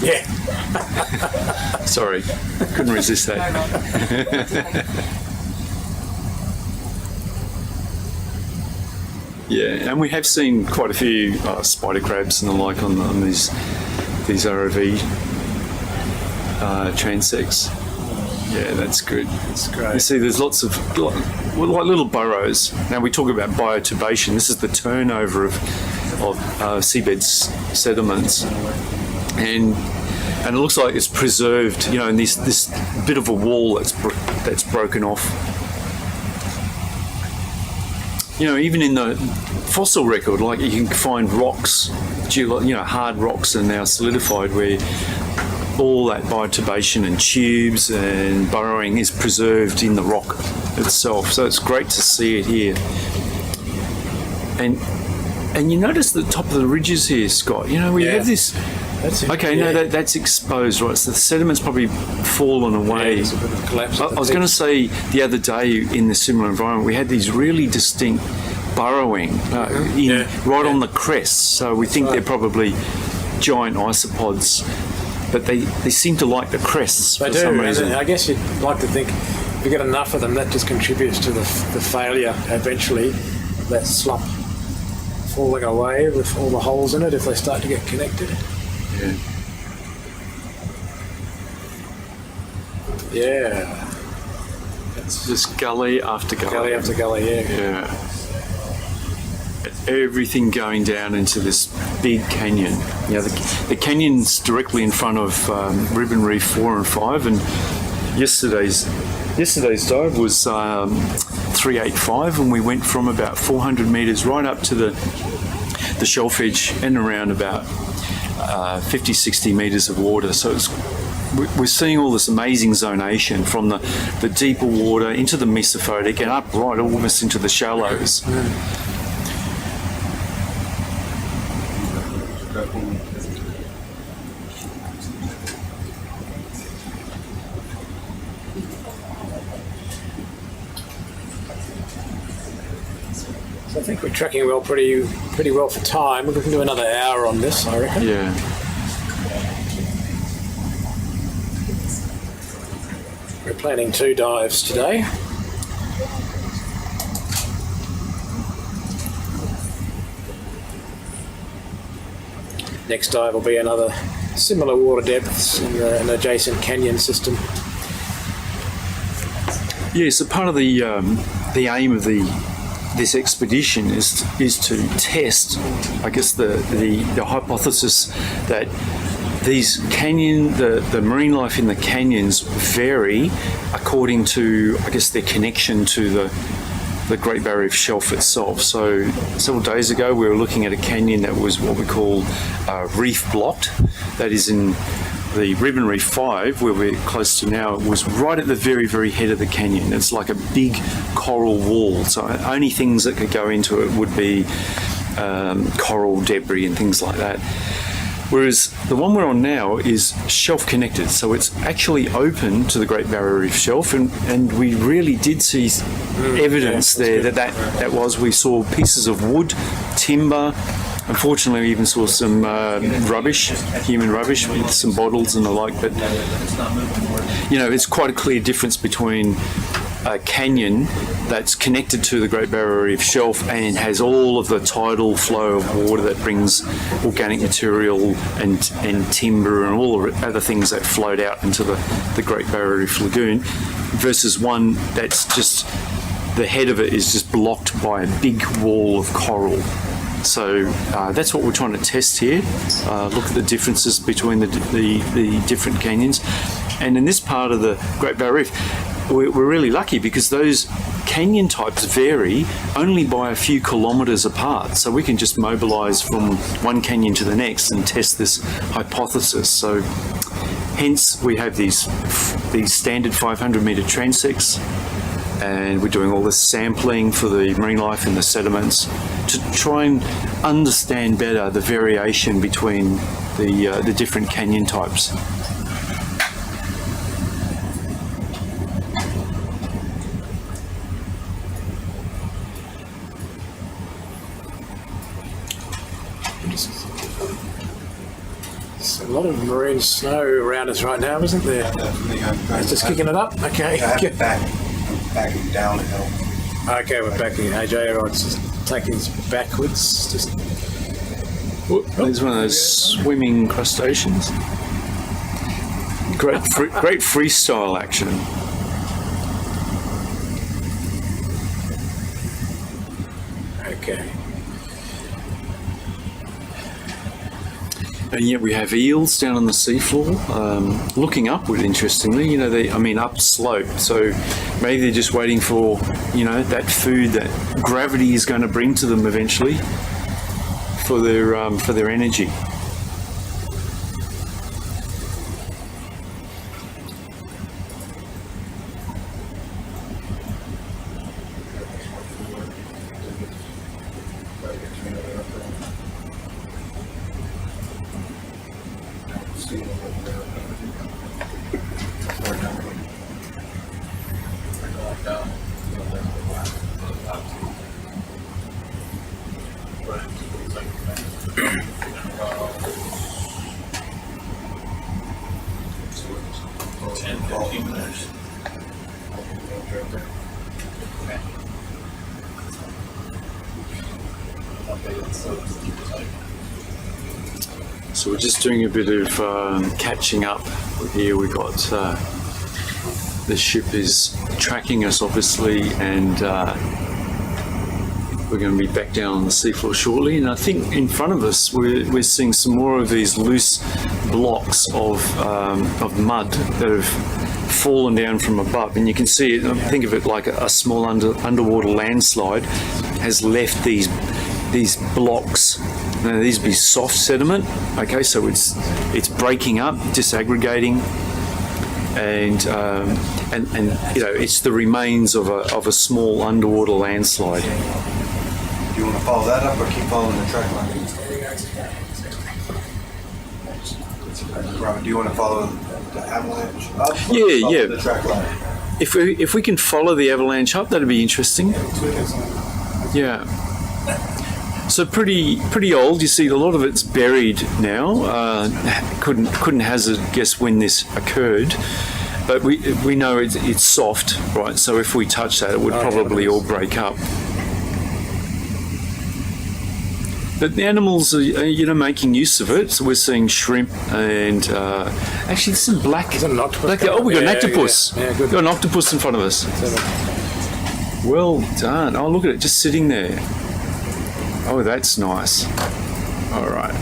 [SPEAKER 4] Yeah.
[SPEAKER 6] Sorry, couldn't resist that. Yeah, and we have seen quite a few spider crabs and the like on these ROV transects. Yeah, that's good.
[SPEAKER 4] That's great.
[SPEAKER 6] You see, there's lots of like little burrows. Now we talk about biotubation. This is the turnover of seabed sediments, and it looks like it's preserved. You know, in this bit of a wall that's broken off. You know, even in the fossil record, like you can find rocks, hard rocks are now solidified where all that biotubation and tubes and burrowing is preserved in the rock itself. So it's great to see it here. And you notice the top of the ridges here, Scott. You know, we have this.
[SPEAKER 4] That's it.
[SPEAKER 6] Okay,
[SPEAKER 4] yeah.
[SPEAKER 6] no, that's exposed, right? So the sediment's probably fallen away.
[SPEAKER 4] Yeah, there's a bit of collapse.
[SPEAKER 6] I was going to say the other day in the similar environment, we had these really distinct burrowing right on the crests. So we think they're probably giant isopods, but they seem to like the crests for some reason.
[SPEAKER 4] And I guess you'd like to think if you get enough of them, that just contributes to the failure eventually. That slump falling away with all the holes in it if they start to get connected. Yeah.
[SPEAKER 6] It's just gully after gully.
[SPEAKER 4] Gully after gully, yeah.
[SPEAKER 6] Yeah. everything going down into this big canyon. You know, the canyon's directly in front of Ribbon Reef 4 and 5, and yesterday's dive was 385, and we went from about 400 metres right up to the shelf edge and around about 50-60 metres of water. So we're seeing all this amazing zonation from the deeper water into the mesophotic and up right almost into the shallows.
[SPEAKER 4] I think we're tracking well, pretty well for time. We can do another hour on this, I reckon.
[SPEAKER 6] Yeah.
[SPEAKER 4] We're planning 2 dives today. Next dive will be another similar water depths in an adjacent canyon system.
[SPEAKER 6] Yeah, so part of the aim of this expedition is to test, I guess, the hypothesis that these the marine life in the canyons vary according to, I guess, their connection to the Great Barrier Reef shelf itself. So several days ago we were looking at a canyon that was what we call reef blocked, that is in the Ribbon Reef 5, where we're close to now. It was right at the very, very head of the canyon. It's like a big coral wall, so only things that could go into it would be coral debris and things like that. Whereas the one we're on now is shelf connected, so it's actually open to the Great Barrier Reef shelf, and we really did see evidence there that was. We saw pieces of wood, timber. Unfortunately, we even saw some rubbish, human rubbish, with some bottles and the like. But you know, it's quite a clear difference between a canyon that's connected to the Great Barrier Reef shelf and has all of the tidal flow of water that brings organic material and timber and all the other things that float out into the Great Barrier Reef lagoon, versus one that's just, the head of it is just blocked by a big wall of coral. So that's what we're trying to test here. Look at the differences between the different canyons. And in this part of the Great Barrier Reef, we're really lucky because those canyon types vary only by a few kilometres apart. So we can just mobilise from one canyon to the next and test this hypothesis. So hence we have these standard 500 metre transects, and we're doing all this sampling for the marine life in the sediments to try and understand better the variation between the different canyon types.
[SPEAKER 4] There's a lot of marine snow around us right now, isn't there? It's just kicking it up. Okay.
[SPEAKER 5] Backing downhill.
[SPEAKER 4] Okay, we're backing. AJ, right, just taking us backwards. Just.
[SPEAKER 6] There's one of those swimming crustaceans. Great freestyle action.
[SPEAKER 4] Okay.
[SPEAKER 6] And yet we have eels down on the seafloor, looking upward, interestingly. You know, up slope. So maybe they're just waiting for, that food that gravity is going to bring to them eventually for their energy. So we're just doing a bit of catching up here. We've got the ship is tracking us, obviously, and we're going to be back down on the seafloor shortly, and I think in front of us we're seeing some more of these loose blocks of mud that have fallen down from above, and you can see it. Think of it like a small underwater landslide has left these blocks. Now, these would be soft sediment. Okay, so it's breaking up, disaggregating, and you know, it's the remains of a small underwater landslide.
[SPEAKER 5] Do you want to follow that up or keep following the track line? Robert, do you want to follow the avalanche up? Or follow the track line?
[SPEAKER 6] If we can follow the avalanche up, that'd be interesting. Yeah. So pretty old. You see, a lot of it's buried now. Couldn't hazard guess when this occurred, but we know it's soft, right? So if we touch that, it would probably all break up. But the animals are, making use of it. So we're seeing shrimp and actually some black.
[SPEAKER 4] Is that an octopus?
[SPEAKER 6] We got an octopus.
[SPEAKER 4] Yeah, good.
[SPEAKER 6] We've got an octopus in front of us. Well done. Oh, look at it, just sitting there. Oh, that's nice. All right.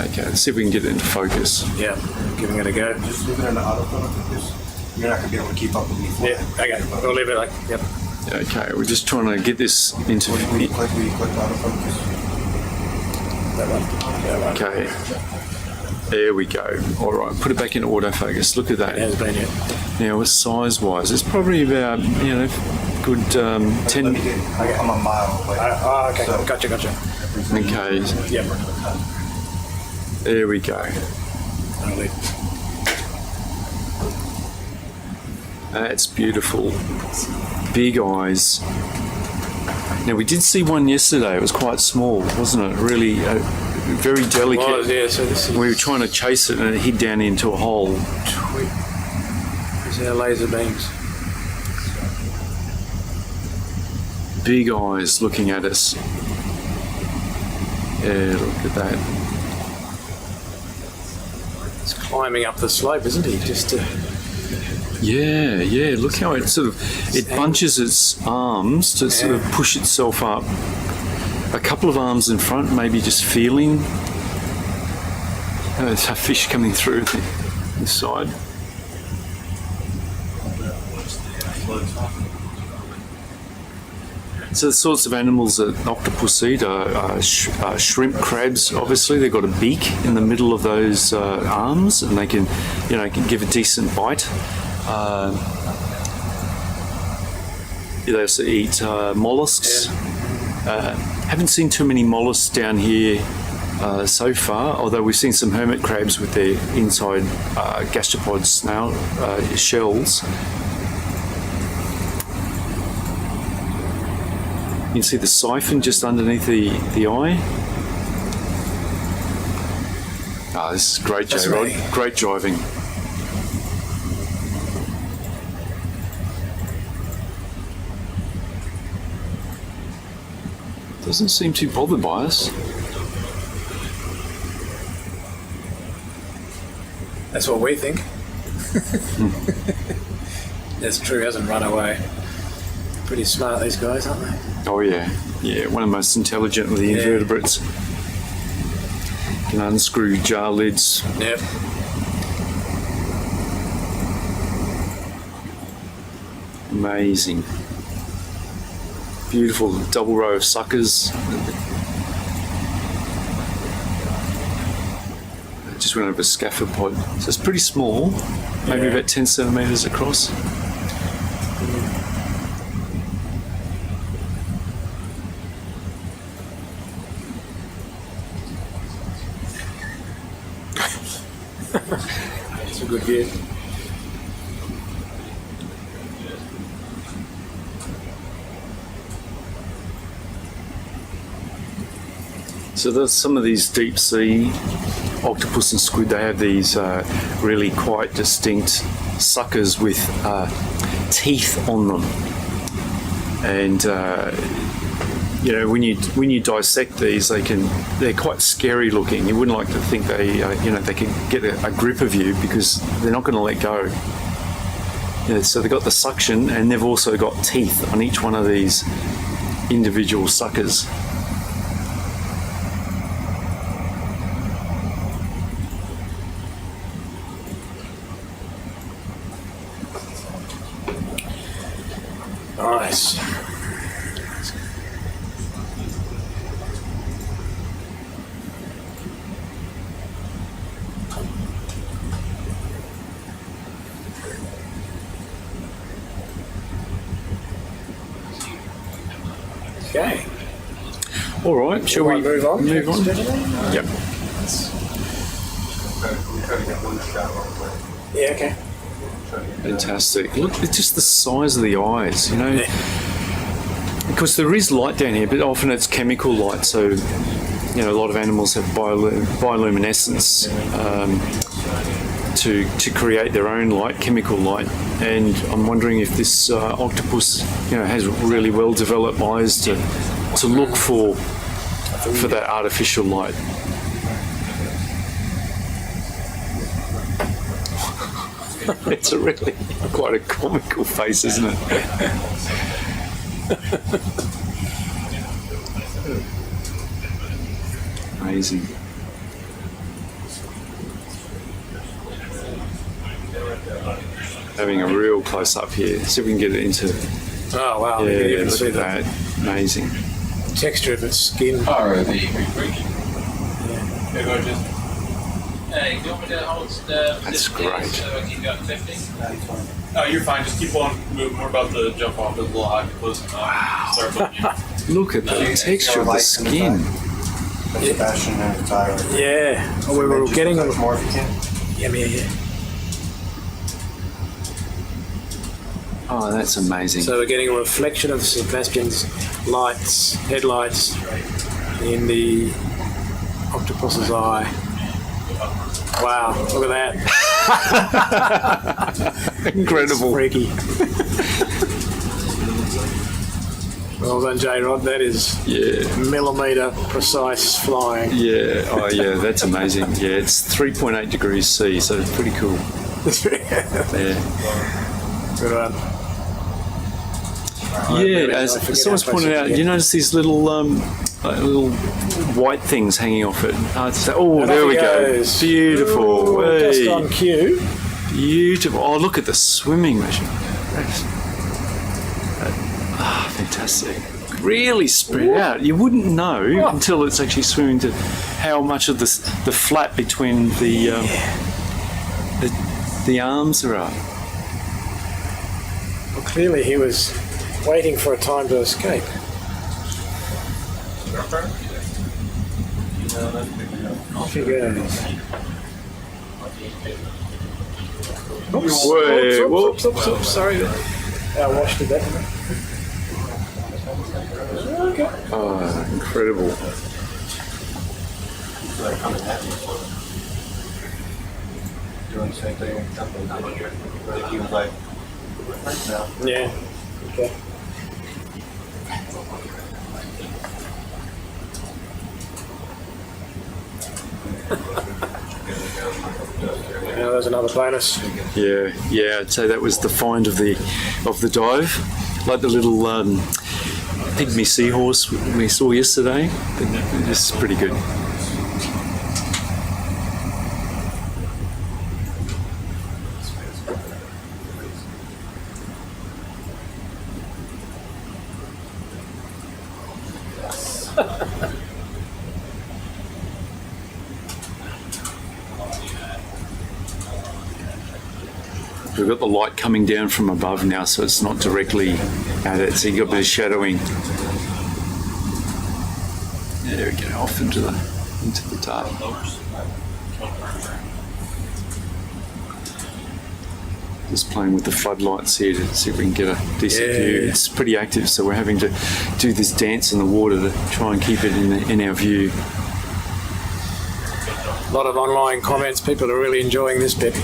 [SPEAKER 6] Okay, let's see if we can get it into focus.
[SPEAKER 4] Yeah, giving it a go.
[SPEAKER 5] Just leave it in the autofocus because you're not going to be able to keep up with me.
[SPEAKER 4] Yeah, okay. We'll leave it like, yep.
[SPEAKER 6] Okay, we're just trying to get this into...
[SPEAKER 5] When you click autofocus.
[SPEAKER 4] That one.
[SPEAKER 6] Okay. There we go. All right, put it back in autofocus. Look at that.
[SPEAKER 4] It has been, yeah.
[SPEAKER 6] Now, size-wise, it's probably about, good 10...
[SPEAKER 5] I'm a mile away.
[SPEAKER 4] Okay.
[SPEAKER 5] So,
[SPEAKER 4] Gotcha.
[SPEAKER 6] Okay,
[SPEAKER 4] Yep.
[SPEAKER 6] there we go.
[SPEAKER 4] I'll leave.
[SPEAKER 6] That's beautiful. Big eyes. Now, we did see one yesterday. It was quite small, wasn't it? Really very delicate.
[SPEAKER 4] Oh, yeah, so this is...
[SPEAKER 6] We were trying to chase it and it hid down into a hole.
[SPEAKER 4] These are our laser beams.
[SPEAKER 6] Big eyes looking at us. Yeah, look at that.
[SPEAKER 4] It's climbing up the slope, isn't he? Just to...
[SPEAKER 6] Yeah. Look how it it bunches its arms to sort of push itself up. A couple of arms in front, maybe just feeling. There's a fish coming through this side. So the sorts of animals that octopus eat are shrimp, crabs. Obviously, they've got a beak in the middle of those arms, and they can give a decent bite. They also eat mollusks. Haven't seen too many mollusks down here so far, although we've seen some hermit crabs with their inside gastropods now, shells. You can see the siphon just underneath the eye. This is great, J-Rod. Great driving. Doesn't seem too bothered by us.
[SPEAKER 4] That's what we think. That's true, hasn't run away. Pretty smart, these guys, aren't they?
[SPEAKER 6] Oh yeah, one of the most intelligent of the invertebrates. Can unscrew jar lids.
[SPEAKER 4] Yep.
[SPEAKER 6] Amazing. Beautiful double row of suckers. Just went over a scaphoid. So it's pretty small, maybe about 10 centimetres across.
[SPEAKER 4] It's a good view.
[SPEAKER 6] So there's some of these deep sea octopus and squid, they have these really quite distinct suckers with teeth on them. And when you dissect these, they're quite scary looking. You wouldn't like to think they could get a grip of you because they're not going to let go. So they've got the suction, and they've also got teeth on each one of these individual suckers.
[SPEAKER 4] Nice. Okay.
[SPEAKER 6] All right, shall we
[SPEAKER 4] move on?
[SPEAKER 6] Move on. Yep.
[SPEAKER 5] We try to get one shot all the way.
[SPEAKER 4] Yeah, okay.
[SPEAKER 6] Fantastic. Look, it's just the size of the eyes, you know. Because there is light down here, but often it's chemical light. So, you know, a lot of animals have bioluminescence to create their own light, chemical light. And I'm wondering if this octopus, you know, has really well developed eyes to look for that artificial light. It's a really quite a comical face, isn't it? Amazing. Having a real close up here. See if we can get it into.
[SPEAKER 4] Oh wow!
[SPEAKER 6] Yeah,
[SPEAKER 4] you can
[SPEAKER 6] look
[SPEAKER 4] see
[SPEAKER 6] at
[SPEAKER 4] the
[SPEAKER 6] that. Amazing.
[SPEAKER 4] texture of its skin.
[SPEAKER 1] ROV Reef.
[SPEAKER 7] Hey, do you want me to hold the
[SPEAKER 6] That's great.
[SPEAKER 7] so I keep you up 50?
[SPEAKER 8] Oh, you're fine. Just keep on moving. We're about to jump off this little octopus. Start looking.
[SPEAKER 6] Look at the texture of the skin.
[SPEAKER 5] Sebastian and the tire.
[SPEAKER 4] Yeah. Oh, we were getting a
[SPEAKER 5] more if you can.
[SPEAKER 4] yeah.
[SPEAKER 6] Oh, that's amazing.
[SPEAKER 4] So we're getting a reflection of Sebastian's headlights in the octopus's eye. Wow, look at that.
[SPEAKER 6] Incredible.
[SPEAKER 4] Freaky. Well done, J-Rod. That is millimetre precise flying.
[SPEAKER 6] Yeah, oh yeah, that's amazing. Yeah, it's 3.8 degrees C, so it's pretty cool. Yeah.
[SPEAKER 4] Good one.
[SPEAKER 6] Yeah, as someone's pointed out, you notice these little little white things hanging off it. Oh, there we go. Beautiful.
[SPEAKER 4] Ooh, just on cue.
[SPEAKER 6] Beautiful. Oh, look at the swimming mission. Fantastic. Really spread out. You wouldn't know until it's actually swimming to how much of the flap between the arms are up.
[SPEAKER 4] Well, clearly he was waiting for a time to escape. Off he goes. Oops, sorry. I washed it back. Okay.
[SPEAKER 6] Oh, incredible.
[SPEAKER 5] Doing the same thing. Like he was like, no.
[SPEAKER 4] Yeah. Okay. Now there's another bonus.
[SPEAKER 6] Yeah, I'd say that was the find of the dive, like the little pygmy seahorse we saw yesterday. This is pretty good. We've got the light coming down from above now, so it's not directly at it, so you've got a bit of shadowing. There we go, off into the dark. Just playing with the floodlights here to see if we can get a decent view. It's pretty active, so we're having to do this dance in the water to try and keep it in our view.
[SPEAKER 4] A lot of online comments. People are really enjoying this bit.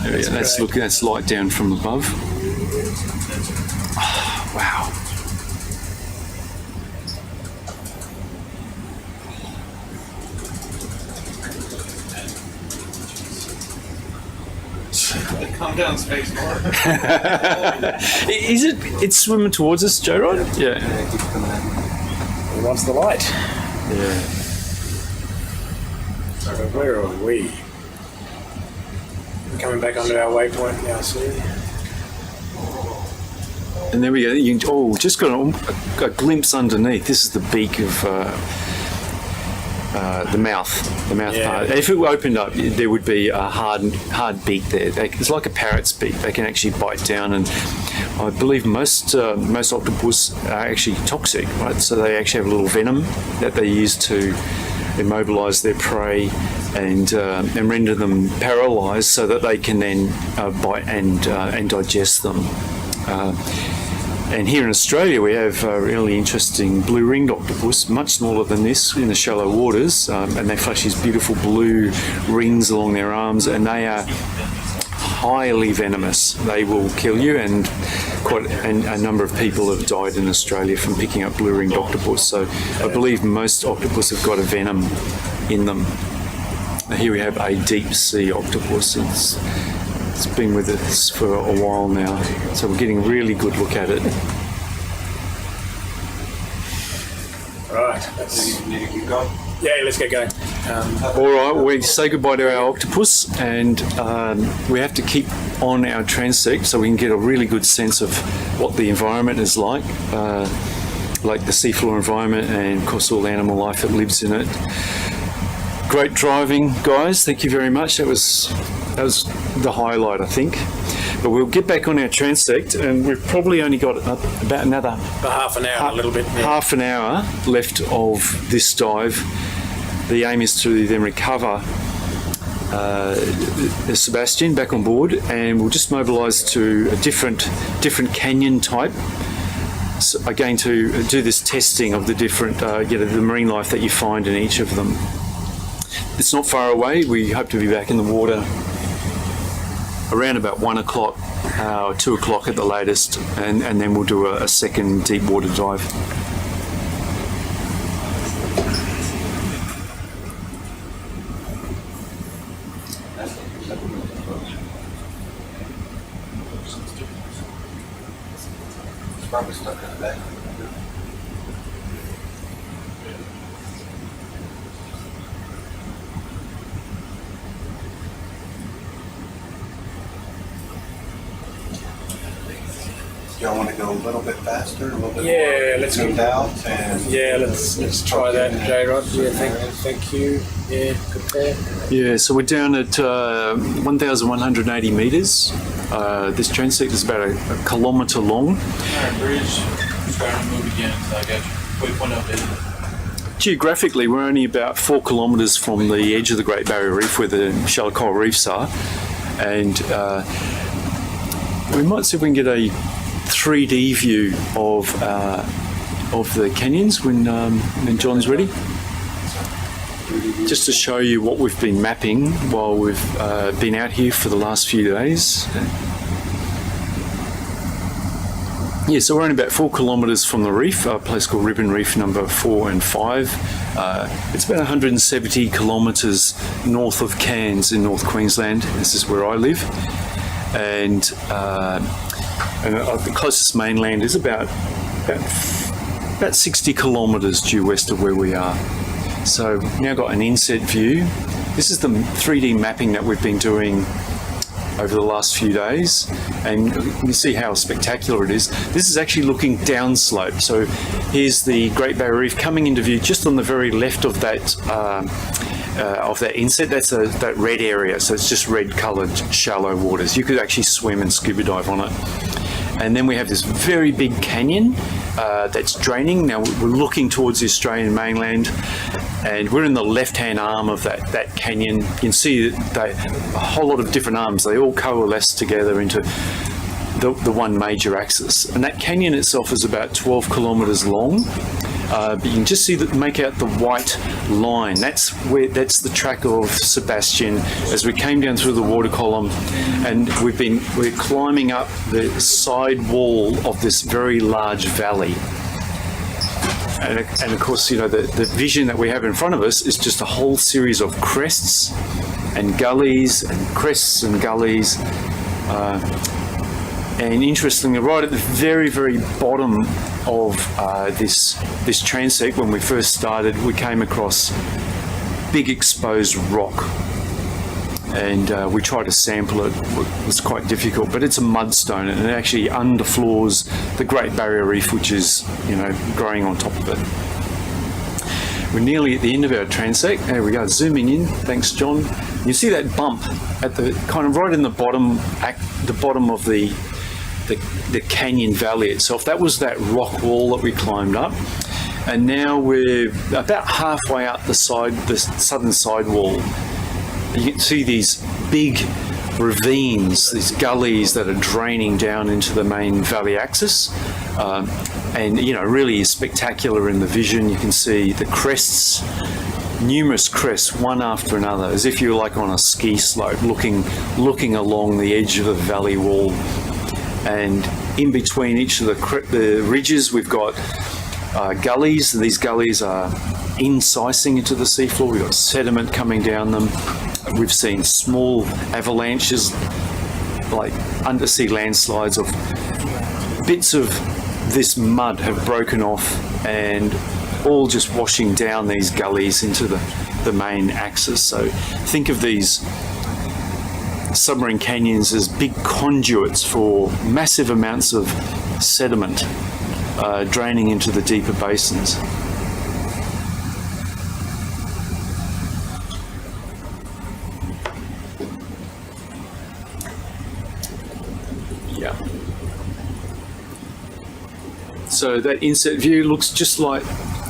[SPEAKER 6] That's light down from above. Oh, wow.
[SPEAKER 8] Calm down, Space Lord.
[SPEAKER 6] Is it? It's swimming towards us, Joe, right? Yeah.
[SPEAKER 5] Yeah, it keeps coming at me.
[SPEAKER 4] He wants the light.
[SPEAKER 6] Yeah.
[SPEAKER 4] So where are we? We're coming back onto our waypoint now, see?
[SPEAKER 6] And there we go. You can, just got a glimpse underneath. This is the beak of the mouth
[SPEAKER 4] Yeah.
[SPEAKER 6] part. If it opened up, there would be a hard beak there. It's like a parrot's beak. They can actually bite down, and I believe most octopus are actually toxic, right? So they actually have a little venom that they use to immobilise their prey and render them paralysed, so that they can then bite and digest them. And here in Australia, we have a really interesting blue-ringed octopus, much smaller than this in the shallow waters, and they flash these beautiful blue rings along their arms, and they are highly venomous. They will kill you, and quite a number of people have died in Australia from picking up blue-ringed octopus. So I believe most octopus have got a venom in them. Here we have a deep-sea octopus. It's been with us for a while now, so we're getting a really good look at it.
[SPEAKER 4] Right.
[SPEAKER 5] Need to keep going?
[SPEAKER 4] Yeah, let's get going.
[SPEAKER 6] All right, we say goodbye to our octopus, and we have to keep on our transect so we can get a really good sense of what the environment is like the seafloor environment, and of course all the animal life that lives in it. Great driving, guys. Thank you very much. That was the highlight, I think. But we'll get back on our transect, and we've probably only got about another
[SPEAKER 4] About half an hour, a little bit. Yeah.
[SPEAKER 6] half an hour left of this dive. The aim is to then recover SuBastian back on board, and we'll just mobilise to a different canyon type. So again, to do this testing of the different, the marine life that you find in each of them. It's not far away. We hope to be back in the water around about 1 o'clock or 2 o'clock at the latest, and then we'll do a second deep water dive.
[SPEAKER 5] It's probably stuck in the back. Y'all want to go a little bit faster, a little bit
[SPEAKER 4] Yeah,
[SPEAKER 5] more
[SPEAKER 4] let's
[SPEAKER 5] zoomed
[SPEAKER 4] go.
[SPEAKER 5] out, and
[SPEAKER 4] Yeah, let's try that, J-Rod. Yeah, thank you. Yeah, good call.
[SPEAKER 6] Yeah, so we're down at 1,180 metres. This transect is about a kilometre long.
[SPEAKER 8] Alright, bridge. Try to move again until I get waypoint updated.
[SPEAKER 6] Geographically, we're only about 4 kilometres from the edge of the Great Barrier Reef, where the shallow coral reefs are, and we might see if we can get a 3D view of the canyons when John's ready. Just to show you what we've been mapping while we've been out here for the last few days. Yeah, so we're only about 4 kilometres from the reef, a place called Ribbon Reef number 4 and 5. It's about 170 kilometres north of Cairns in North Queensland. This is where I live. And the closest mainland is about 60 kilometres due west of where we are. So we've now got an inset view. This is the 3D mapping that we've been doing over the last few days, and you can see how spectacular it is. This is actually looking downslope. So here's the Great Barrier Reef coming into view just on the very left of that inset. That's that red area, so it's just red coloured shallow waters. You could actually swim and scuba dive on it. And then we have this very big canyon that's draining. Now we're looking towards the Australian mainland, and we're in the left-hand arm of that canyon. You can see that a whole lot of different arms, they all coalesce together into the one major axis. And that canyon itself is about 12 kilometres long. But you can just make out the white line. That's the track of SuBastian as we came down through the water column, and we're climbing up the side wall of this very large valley. And of course, the vision that we have in front of us is just a whole series of crests and gullies and crests and gullies. And interestingly, right at the very, very bottom of this transect, when we first started, we came across big exposed rock. And we tried to sample it. It was quite difficult, but it's a mudstone, and it actually underfloors the Great Barrier Reef, which is, growing on top of it. We're nearly at the end of our transect. There we go, zooming in. Thanks, John. You see that bump at the kind of right in the bottom of the canyon valley itself. That was that rock wall that we climbed up, and now we're about halfway up the southern side wall. You can see these big ravines, these gullies that are draining down into the main valley axis, and really spectacular in the vision. You can see the crests, numerous crests, one after another, as if you were like on a ski slope, looking along the edge of the valley wall. And in between each of the ridges, we've got gullies. These gullies are incising into the seafloor. We've got sediment coming down them. We've seen small avalanches, like undersea landslides of bits of this mud have broken off and all just washing down these gullies into the main axis. So think of these submarine canyons as big conduits for massive amounts of sediment draining into the deeper basins. Yeah. So that inset view looks just like,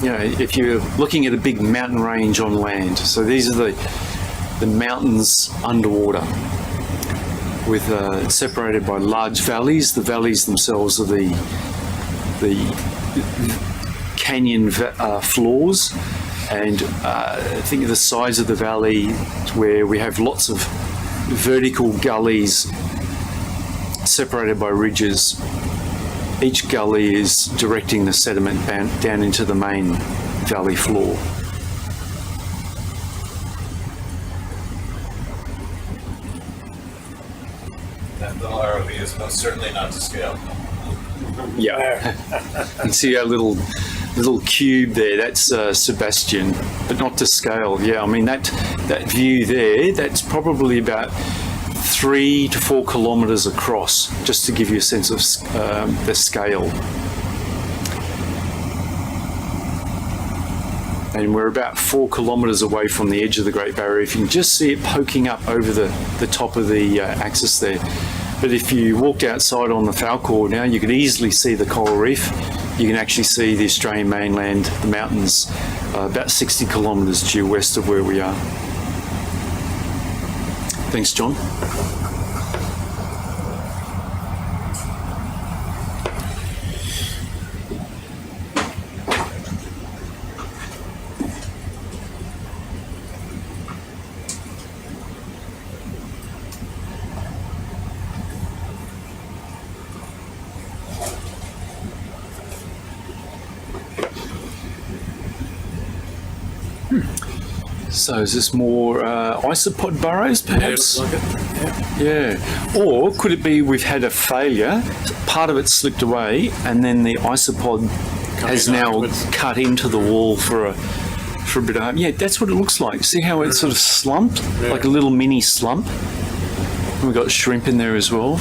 [SPEAKER 6] if you're looking at a big mountain range on land. So these are the mountains underwater, with separated by large valleys. The valleys themselves are the canyon floors, and think of the size of the valley where we have lots of vertical gullies separated by ridges. Each gully is directing the sediment down into the main valley floor.
[SPEAKER 7] That little ROV is most certainly not to scale.
[SPEAKER 6] Yeah, you can see our little cube there. That's SuBastian, but not to scale. Yeah, I mean that view there. That's probably about 3 to 4 kilometres across, just to give you a sense of the scale. And we're about 4 kilometres away from the edge of the Great Barrier Reef. You can just see it poking up over the top of the axis there. But if you walked outside on the Falkor now, you could easily see the coral reef. You can actually see the Australian mainland, the mountains, about 60 kilometres due west of where we are. Thanks, John. So is this more isopod burrows, perhaps?
[SPEAKER 4] Yeah, looks like it.
[SPEAKER 6] Yeah. Or could it be we've had a failure, part of it slipped away, and then the isopod has now
[SPEAKER 4] afterwards.
[SPEAKER 6] cut into the wall for a bit of home? Yeah, that's what it looks like. See how it's sort of slumped, like a little mini slump? And we've got shrimp in there as well.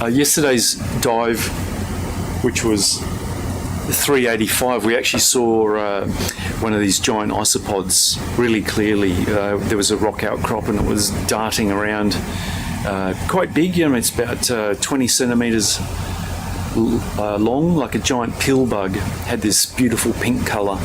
[SPEAKER 6] Yesterday's dive, which was 385, we actually saw one of these giant isopods really clearly. There was a rock outcrop and it was darting around, quite big. It's about 20 centimetres long, like a giant pill bug. Had this beautiful pink colour.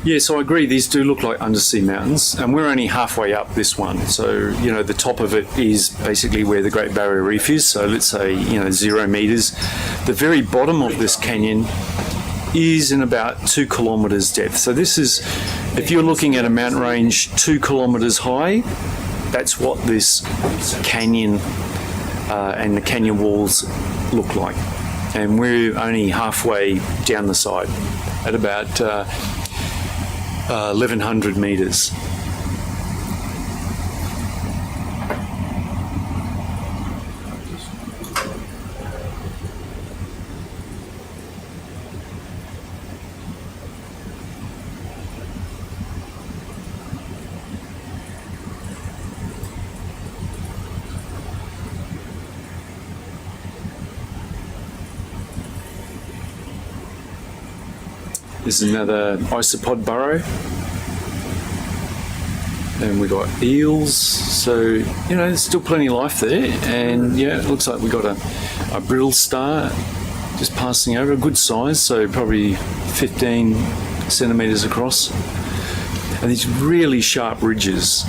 [SPEAKER 6] Yes, I agree. These do look like undersea mountains, and we're only halfway up this one. So, the top of it is basically where the Great Barrier Reef is. So let's say, 0 metres. The very bottom of this canyon is in about 2 kilometres depth. So this is, if you're looking at a mountain range 2 kilometres high, that's what this canyon and the canyon walls look like. And we're only halfway down the side at about 1,100 metres. There's another isopod burrow. And we got eels, so, you know, there's still plenty of life there. And yeah, it looks like we got a brittle star just passing over, a good size, so probably 15 centimetres across. And these really sharp ridges.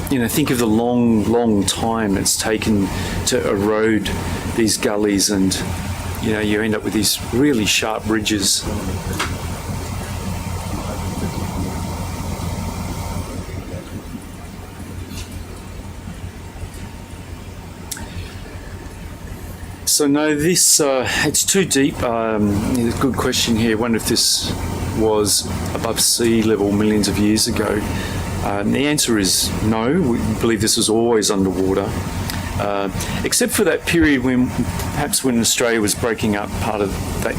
[SPEAKER 6] You know, think of the long time it's taken to erode these gullies, and, you know, you end up with these really sharp ridges. So no, this, it's too deep. There's a good question here. I wonder if this was above sea level millions of years ago. The answer is no. We believe this was always underwater, except for that period when perhaps when Australia was breaking up, part of that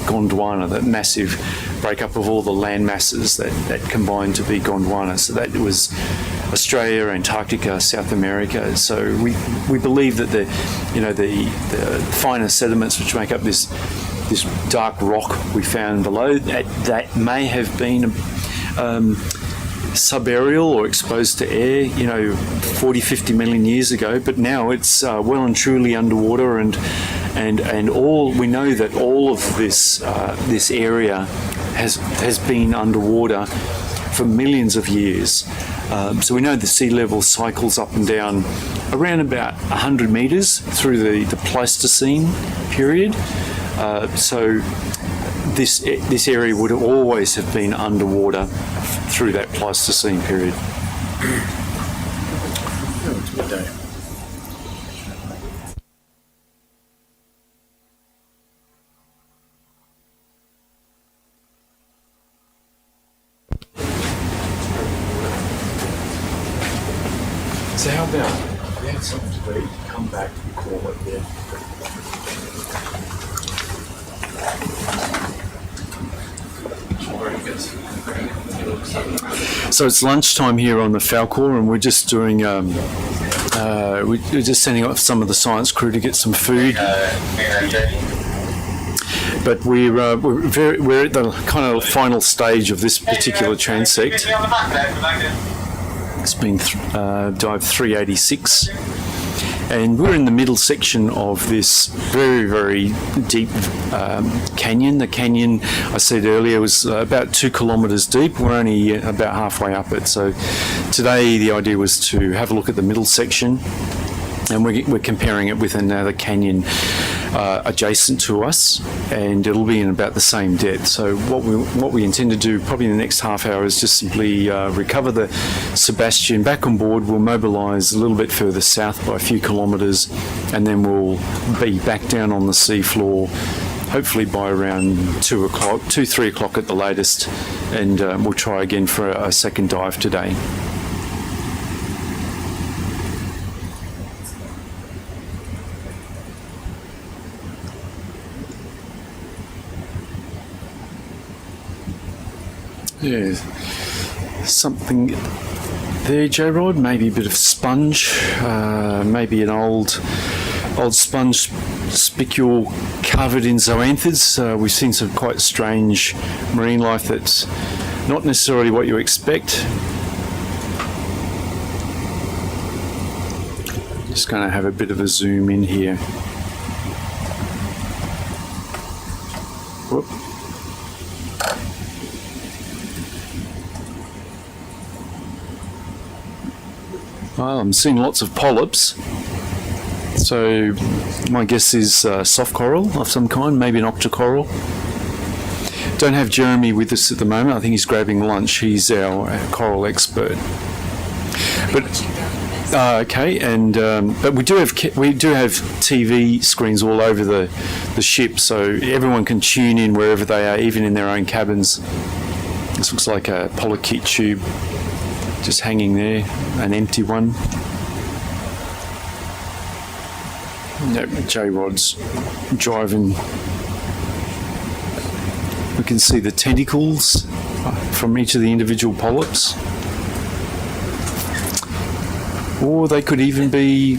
[SPEAKER 6] Gondwana, that massive breakup of all the land masses that combined to be Gondwana. So that was Australia, Antarctica, South America. So we believe that the finer sediments which make up this dark rock we found below that may have been subaerial or exposed to air, you know, 40, 50 million years ago, but now it's well and truly underwater, and all we know that all of this area has been underwater for millions of years. So we know the sea level cycles up and down around about 100 metres through the Pleistocene period. So this area would always have been underwater through that Pleistocene period.
[SPEAKER 1] So how about if we had something to eat, come back and call it there?
[SPEAKER 6] So it's lunchtime here on the Falkor, and we're just doing we're just sending off some of the science crew to get some food. But we're at the kind of final stage of this particular transect. It's been dive 386, and we're in the middle section of this very, very deep canyon. The canyon, I said earlier, was about 2 kilometres deep. We're only about halfway up it. So today the idea was to have a look at the middle section, and we're comparing it with another canyon adjacent to us, and it'll be in about the same depth. So what we intend to do probably in the next half hour is just simply recover the SuBastian back on board. We'll mobilise a little bit further south by a few kilometres, and then we'll be back down on the sea floor hopefully by around 3 o'clock at the latest, and we'll try again for a second dive today. Yeah, something there, J-Rod. Maybe a bit of sponge, maybe an old sponge spicule covered in zoanthids. We've seen some quite strange marine life that's not necessarily what you expect. Just going to have a bit of a zoom in here. Whoop. Well, I'm seeing lots of polyps, so my guess is soft coral of some kind, maybe an octocoral. Don't have Jeremy with us at the moment. I think he's grabbing lunch. He's our coral expert. But Okay, and but we do have TV screens all over the ship, so everyone can tune in wherever they are, even in their own cabins. This looks like a polychaete tube just hanging there, an empty one. J-Rod's driving. We can see the tentacles from each of the individual polyps. Or they could even be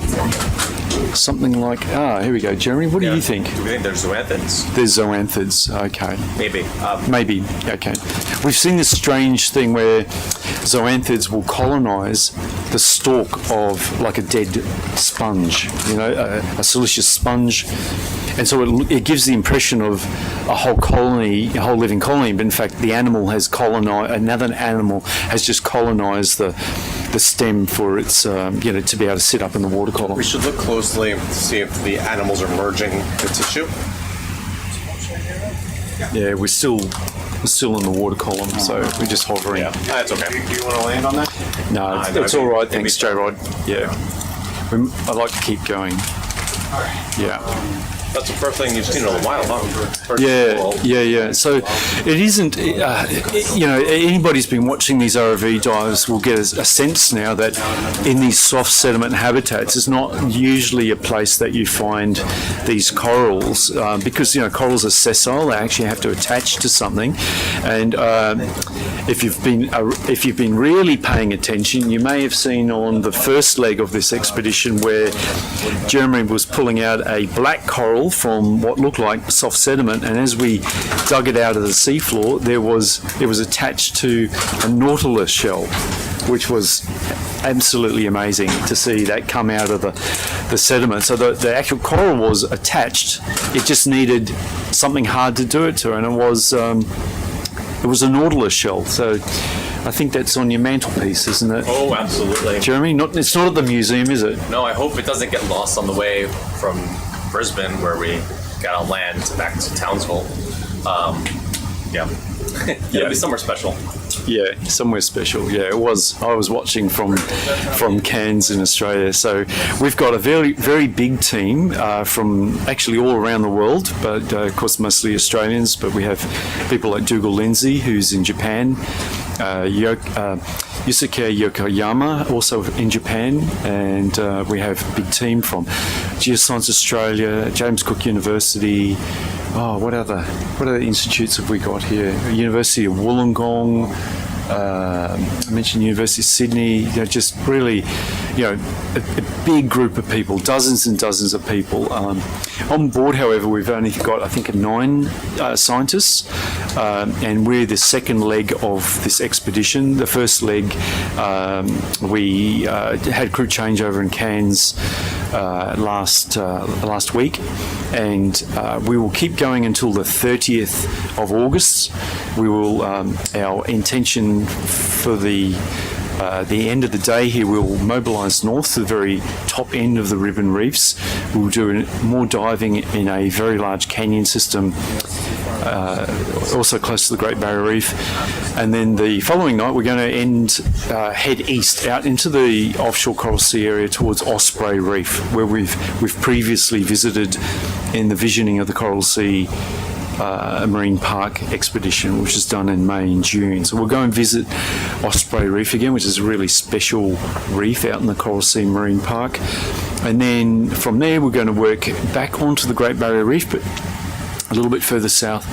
[SPEAKER 6] something like, here we go, Jeremy, what do you think?
[SPEAKER 3] Do we think they're zoanthids?
[SPEAKER 6] There's zoanthids, okay.
[SPEAKER 3] Maybe.
[SPEAKER 6] Maybe, okay. We've seen this strange thing where zoanthids will colonise the stalk of like a dead sponge, a silicious sponge. And so it gives the impression of a whole colony, a whole living colony, but in fact the animal has colonised, another animal has just colonised the stem for its, to be able to sit up in the water column.
[SPEAKER 3] We should look closely to see if the animals are merging the tissue.
[SPEAKER 6] Yeah, we're still in the water column, so we're just hovering.
[SPEAKER 3] Yeah, that's okay.
[SPEAKER 5] Do you want to land on that?
[SPEAKER 6] No, it's all right. Thanks, J-Rod. Yeah, I'd like to keep going. Yeah.
[SPEAKER 3] That's the first thing you've seen in a while, huh?
[SPEAKER 6] Yeah. So it isn't, anybody's been watching these ROV dives will get a sense now that in these soft sediment habitats, it's not usually a place that you find these corals because, corals are sessile, they actually have to attach to something. And if you've been really paying attention, you may have seen on the first leg of this expedition where Jeremy was pulling out a black coral from what looked like soft sediment, and as we dug it out of the seafloor, it was attached to a nautilus shell, which was absolutely amazing to see that come out of the sediment. So the actual coral was attached; it just needed something hard to do it to, and it was a nautilus shell. So I think that's on your mantelpiece, isn't it?
[SPEAKER 3] Oh, absolutely.
[SPEAKER 6] Jeremy, it's not at the museum, is it?
[SPEAKER 3] No, I hope it doesn't get lost on the way from Brisbane, where we got on land back to Townsville. It'll be somewhere special.
[SPEAKER 6] Yeah, somewhere special. Yeah, it was. I was watching from Cairns in Australia. So we've got a very, very big team from actually all around the world, but of course mostly Australians. But we have people like Dougal Lindsay, who's in Japan, Yusuke Yokoyama, also in Japan, and we have a big team from Geoscience Australia, James Cook University. What other institutes have we got here? University of Wollongong. I mentioned University of Sydney. Just really, a big group of people, dozens and dozens of people. On board, however, we've only got, I think, 9 scientists, and we're the second leg of this expedition. The first leg, we had crew changeover in Cairns last week, and we will keep going until the 30th of August. We will, our intention for the end of the day here, we'll mobilise north to the very top end of the Ribbon Reefs. We'll do more diving in a very large canyon system, also close to the Great Barrier Reef. And then the following night, we're going to head east out into the offshore Coral Sea area towards Osprey Reef, where we've previously visited in the visioning of the Coral Sea Marine Park expedition, which is done in May and June. So we'll go and visit Osprey Reef again, which is a really special reef out in the Coral Sea Marine Park. And then from there, we're going to work back onto the Great Barrier Reef, but a little bit further south.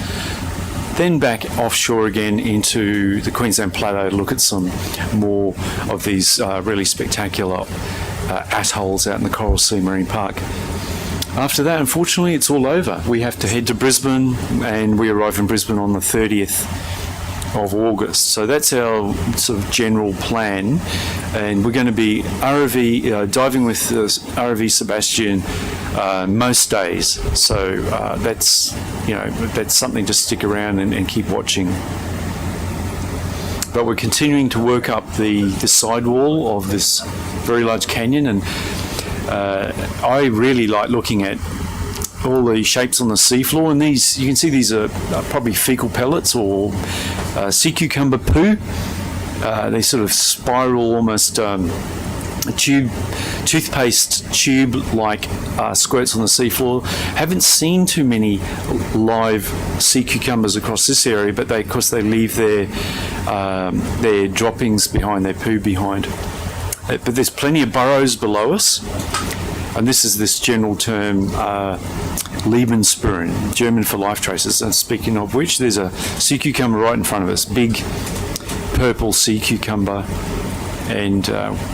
[SPEAKER 6] Then back offshore again into the Queensland Plateau to look at some more of these really spectacular atolls out in the Coral Sea Marine Park. After that, unfortunately, it's all over. We have to head to Brisbane, and we arrive in Brisbane on the 30th of August. So that's our sort of general plan, and we're going to be diving with ROV SuBastian most days. So that's something to stick around and keep watching. But we're continuing to work up the sidewall of this very large canyon, and I really like looking at all the shapes on the seafloor, and these, you can see these are probably fecal pellets or sea cucumber poo. They sort of spiral almost toothpaste tube-like squirts on the seafloor. Haven't seen too many live sea cucumbers across this area, but of course they leave their droppings behind, their poo behind. But there's plenty of burrows below us, and this is this general term, Lebenspuren, German for life traces. And speaking of which, there's a sea cucumber right in front of us, big purple sea cucumber. And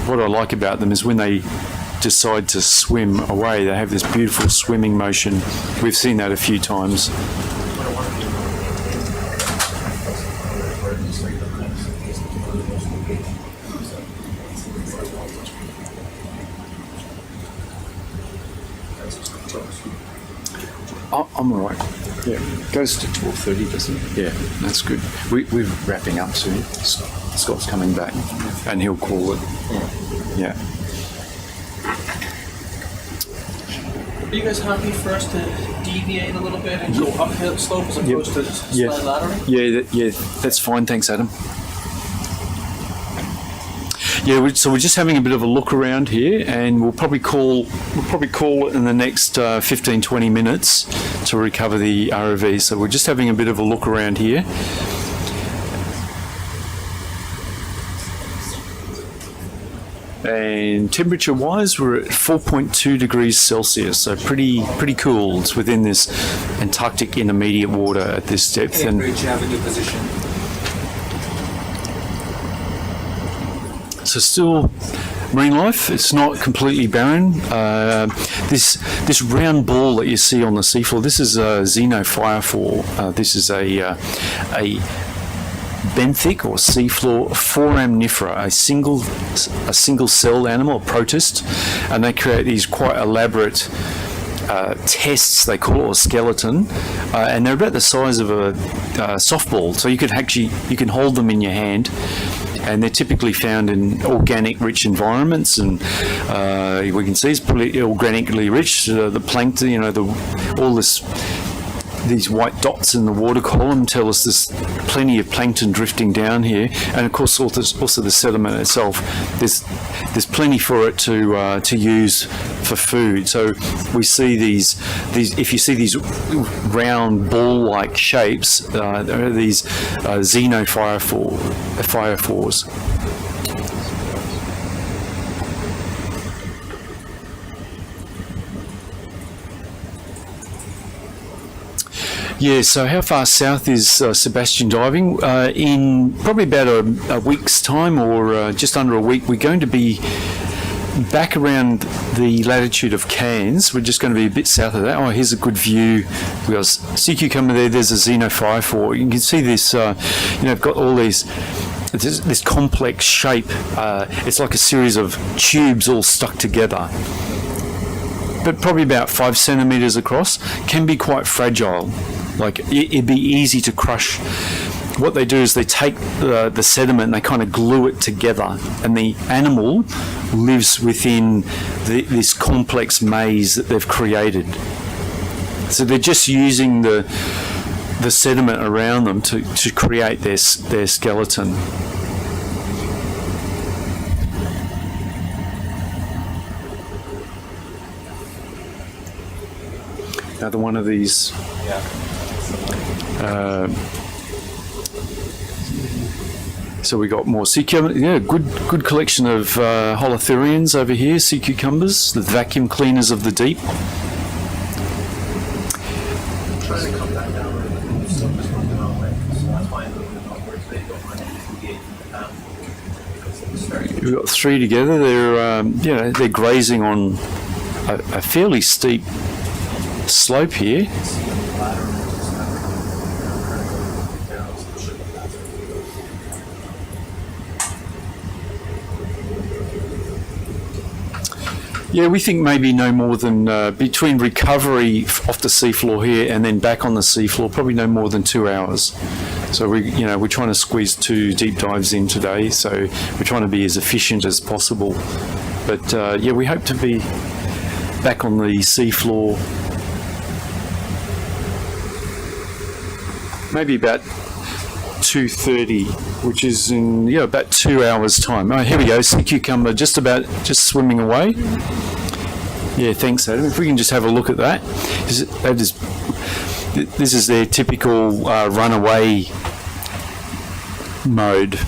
[SPEAKER 6] what I like about them is when they decide to swim away, they have this beautiful swimming motion. We've seen that a few times. Oh, I'm all right. Yeah, goes to 12:30, doesn't it? Yeah, that's good. We're wrapping up soon. Scott's coming back, and he'll call it. Yeah.
[SPEAKER 9] Are you guys happy for us to deviate a little bit and go uphill slope as opposed to slide laterally?
[SPEAKER 6] Yeah, that's fine. Thanks, Adam. Yeah, so we're just having a bit of a look around here, and we'll probably call it in the next 15-20 minutes to recover the ROV. So we're just having a bit of a look around here. And temperature-wise, we're at 4.2 degrees Celsius, so pretty cool. It's within this Antarctic intermediate water at this depth. And
[SPEAKER 1] you have a good position.
[SPEAKER 6] so still marine life. It's not completely barren. This round ball that you see on the seafloor, this is a xenophyrephore. This is a benthic or seafloor foraminifera, a single cell animal, a protist, and they create these quite elaborate tests, they call it, or skeleton, and they're about the size of a softball. So you can hold them in your hand, and they're typically found in organic rich environments, and we can see it's pretty organically rich. The plankton, these white dots in the water column tell us there's plenty of plankton drifting down here, and of course also the sediment itself. There's plenty for it to use for food. So we see these if you see these round ball-like shapes, there are these xenophyrephores. Yeah, so how far south is SuBastian diving? In probably about a week's time, or just under a week, we're going to be back around the latitude of Cairns. We're just going to be a bit south of that. Oh, here's a good view. We've got sea cucumber there. There's a xenophyrephore. You can see this, I've got all these, this complex shape. It's like a series of tubes all stuck together, but probably about 5 centimeters across. Can be quite fragile. Like it'd be easy to crush. What they do is they take the sediment and they kind of glue it together, and the animal lives within this complex maze that they've created. So they're just using the sediment around them to create their skeleton. Another one of these. So we got more sea cucumbers. Yeah, good collection of holothurians over here. Sea cucumbers, the vacuum cleaners of the deep. We've got 3 together. They're grazing on a fairly steep slope here. Yeah, we think maybe no more than between recovery off the seafloor here and then back on the seafloor, probably no more than 2 hours. So we're trying to squeeze 2 deep dives in today. So we're trying to be as efficient as possible. But we hope to be back on the seafloor maybe about 2:30, which is in about 2 hours' time. Oh, here we go. Sea cucumber just swimming away. Yeah, thanks, Adam. If we can just have a look at that. This is their typical runaway mode.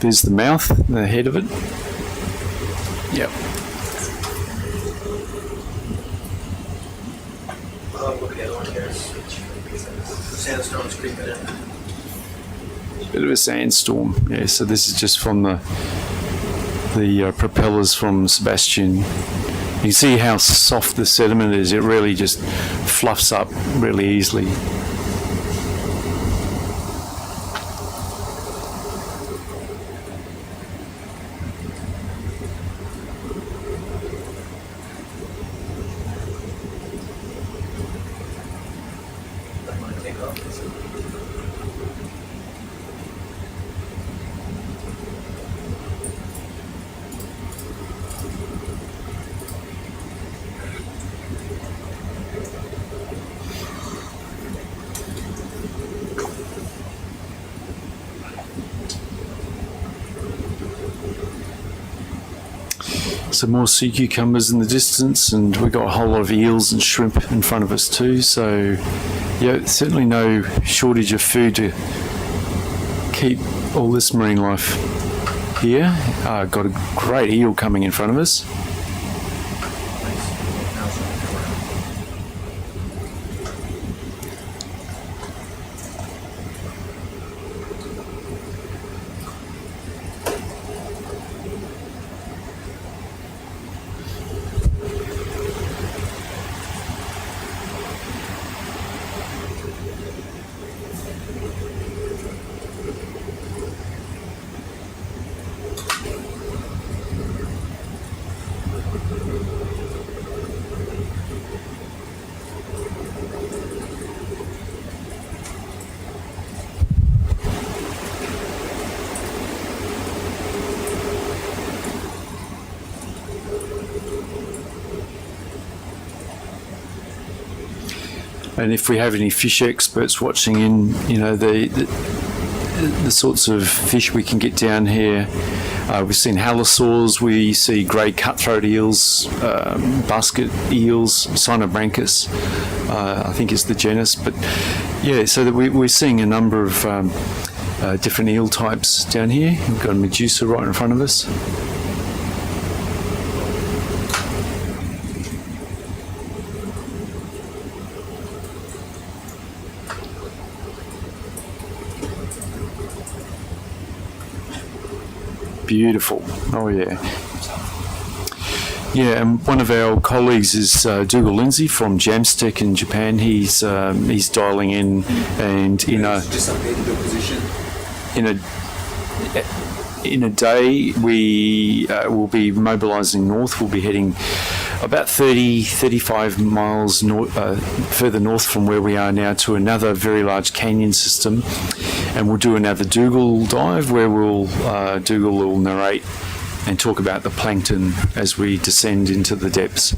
[SPEAKER 6] There's the mouth, the head of it. Yep.
[SPEAKER 9] Sandstorms creeping in.
[SPEAKER 6] Bit of a sandstorm. Yeah, so this is just from the propellers from SuBastian. You can see how soft the sediment is. It really just fluffs up really easily. Some more sea cucumbers in the distance, and we've got a whole lot of eels and shrimp in front of us too. So, yeah, certainly no shortage of food to keep all this marine life here. Got a great eel coming in front of us. And if we have any fish experts watching in, the sorts of fish we can get down here. We've seen halosaurs, we see grey cutthroat eels, basket eels, Cynobranchus, I think is the genus. But yeah, so that we're seeing a number of different eel types down here. We've got a Medusa right in front of us. Beautiful. Oh yeah. Yeah, and one of our colleagues is Dougal Lindsay from JAMSTEC in Japan. He's dialing in, and in a day we will be mobilising north. We'll be heading about 35 miles further north from where we are now to another very large canyon system, and we'll do another Dougal dive where Dougal will narrate and talk about the plankton as we descend into the depths.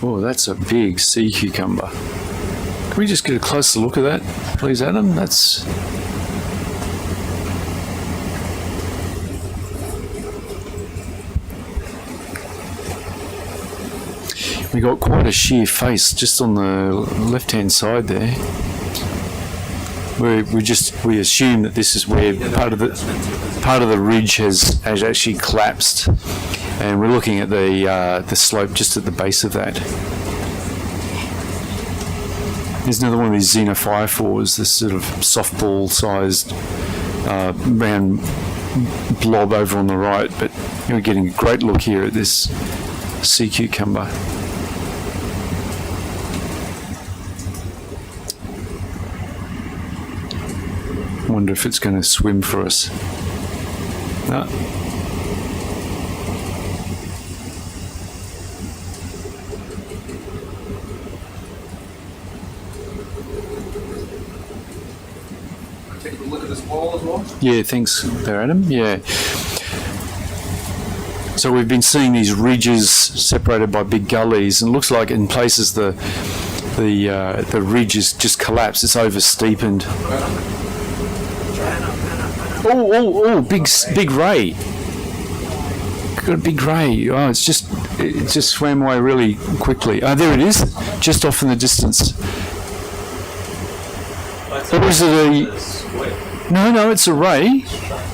[SPEAKER 6] Oh, that's a big sea cucumber. Can we just get a closer look at that, please, Adam? That's... We got quite a sheer face just on the left-hand side there. We assume that this is where part of the ridge has actually collapsed, and we're looking at the slope just at the base of that. There's another one of these xenophyphores, this sort of softball-sized round blob over on the right, but we're getting a great look here at this sea cucumber. Wonder if it's going to swim for us. No.
[SPEAKER 8] Take a look at this wall as well.
[SPEAKER 6] Yeah, thanks there, Adam. Yeah. So we've been seeing these ridges separated by big gullies, and it looks like in places the ridge is just collapsed. It's over steepened. Oh! Big ray. Got a big ray. Oh, it just swam away really quickly. Oh, there it is, just off in the distance. Or is it a? No, it's a ray.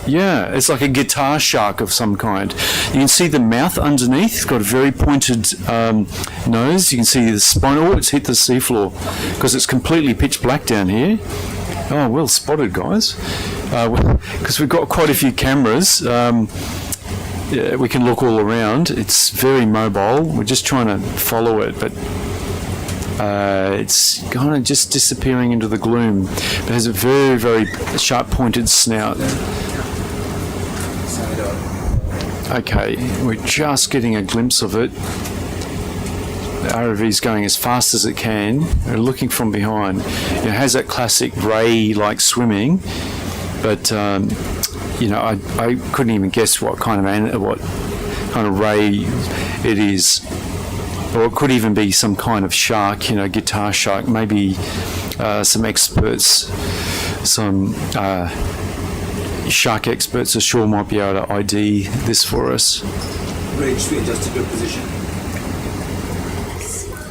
[SPEAKER 6] Yeah, it's like a guitar shark of some kind. You can see the mouth underneath. It's got a very pointed nose. You can see the spine. Oh, it's hit the seafloor because it's completely pitch black down here. Oh, well spotted, guys. Because we've got quite a few cameras. Yeah, we can look all around. It's very mobile. We're just trying to follow it, but it's kind of just disappearing into the gloom. It has a very, very sharp pointed snout. Okay, we're just getting a glimpse of it. The ROV is going as fast as it can. We're looking from behind. It has that classic ray-like swimming, but you know, I couldn't even guess what kind of ray it is. Or it could even be some kind of shark, you know, guitar shark. Maybe some experts, some shark experts ashore might be able to ID this for us.
[SPEAKER 1] Ready to adjust to your position.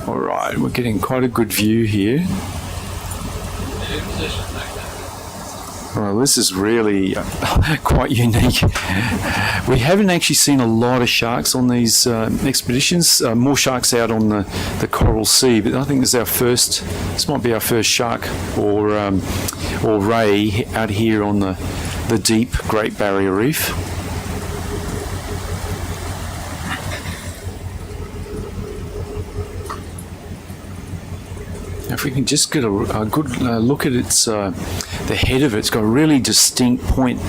[SPEAKER 6] All right, we're getting quite a good view here. Well, this is really quite unique. We haven't actually seen a lot of sharks on these expeditions. More sharks out on the Coral Sea, but I think this might be our first shark or ray out here on the deep Great Barrier Reef. If we can just get a good look at its the head of it, it's got a really distinct point.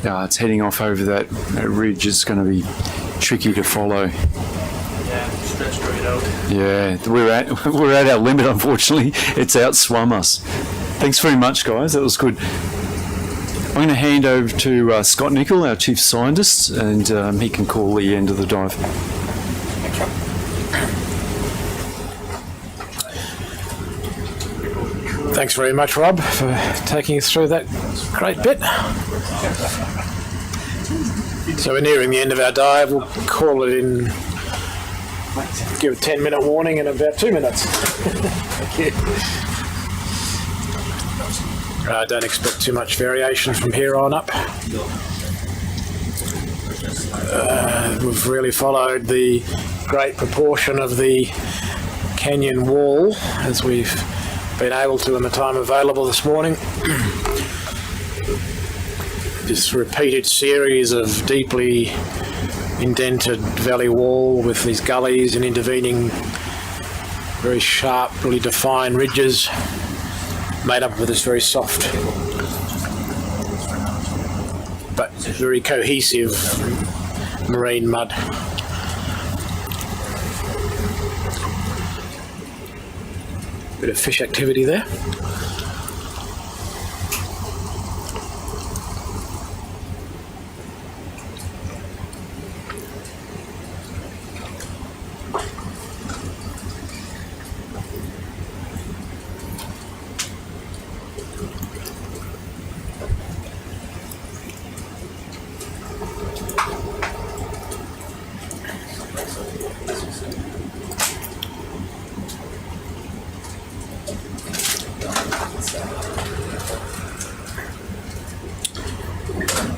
[SPEAKER 6] It's heading off over that ridge. It's going to be tricky to follow.
[SPEAKER 9] Yeah, stretched right out.
[SPEAKER 6] Yeah, we're at our limit, unfortunately. It's outswum us. Thanks very much, guys. That was good. I'm going to hand over to Scott Nichol, our chief scientist, and he can call the end of the dive.
[SPEAKER 4] Thanks very much, Rob, for taking us through that great bit. So we're nearing the end of our dive. We'll call it in, give a 10-minute warning in about 2 minutes. Thank you. I don't expect too much variation from here on up. We've really followed the great proportion of the canyon wall as we've been able to in the time available this morning. This repeated series of deeply indented valley wall with these gullies and intervening very sharply defined ridges made up of this very soft but very cohesive marine mud. Bit of fish activity there.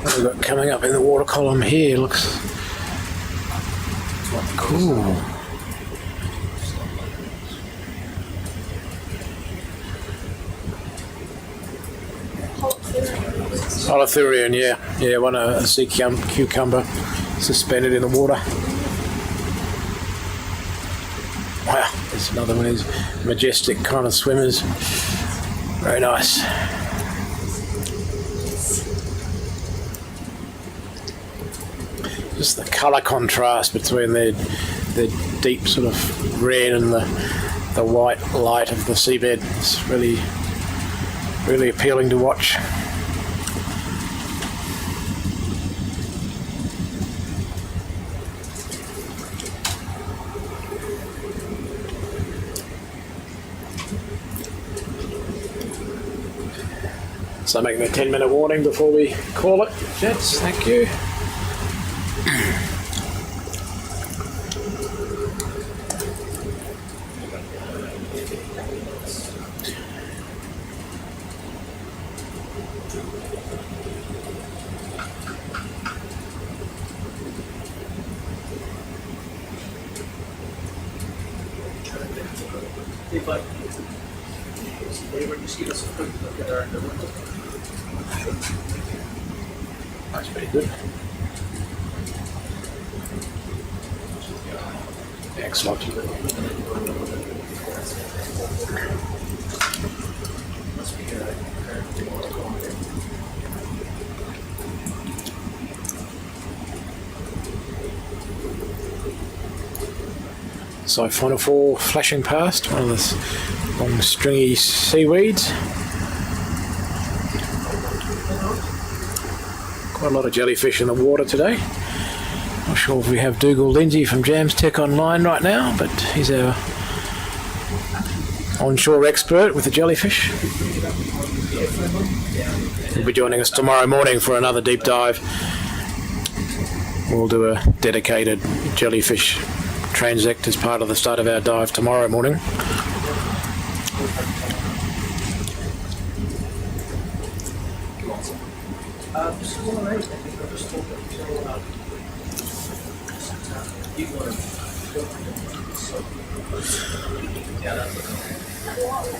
[SPEAKER 4] What we've got coming up in the water column here looks cool. Holothurian, yeah, one a sea cucumber suspended in the water. Wow, there's another one of these majestic kind of swimmers. Very nice. Just the colour contrast between the deep sort of red and the white light of the seabed. It's really, really appealing to watch. So making a 10-minute warning before we call it, gents. Thank you. That's pretty good. Excellent. Siphonophore flashing past, one of the long stringy seaweeds. Quite a lot of jellyfish in the water today. Not sure if we have Dougal Lindsay from JAMSTEC online right now, but he's our onshore expert with the jellyfish. He'll be joining us tomorrow morning for another deep dive. We'll do a dedicated jellyfish transect as part of the start of our dive tomorrow morning.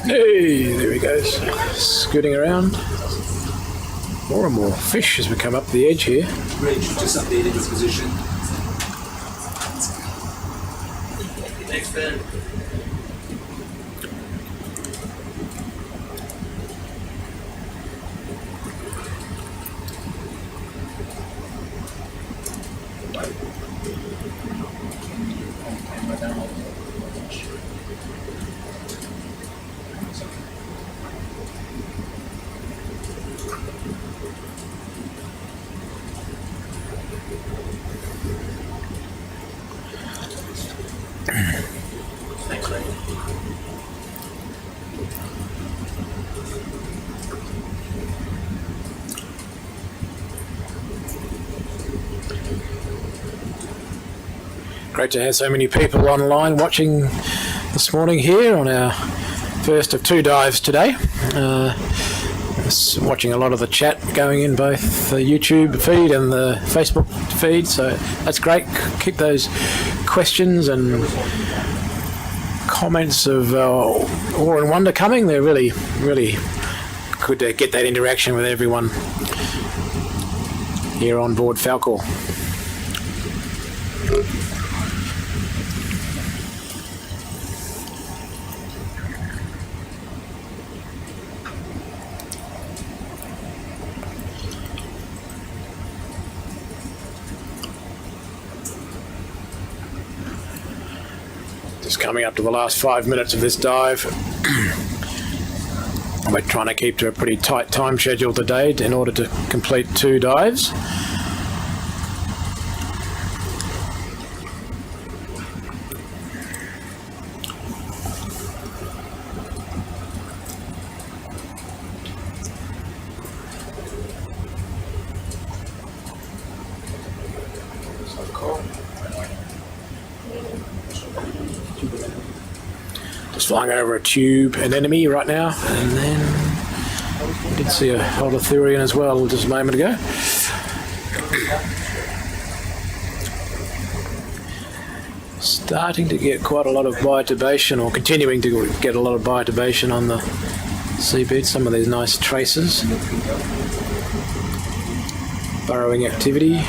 [SPEAKER 4] Hey, there he goes, scooting around. More and more fish as we come up the edge here.
[SPEAKER 1] Bridge just updated its position.
[SPEAKER 9] Thanks, Ben. Thanks, Ray.
[SPEAKER 4] Great to have so many people online watching this morning here on our first of two dives today. Watching a lot of the chat going in both the YouTube feed and the Facebook feed, so that's great. Keep those questions and comments of awe and wonder coming. They're really, really good to get that interaction with everyone here on board Falkor. Just coming up to the last 5 minutes of this dive. We're trying to keep to a pretty tight time schedule today in order to complete two dives. Just flying over a tube anemone right now, and then I did see a holothurian as well just a moment ago. Starting to get quite a lot of biotubation, or continuing to get a lot of biotubation on the seabed. Some of these nice traces. Burrowing activity.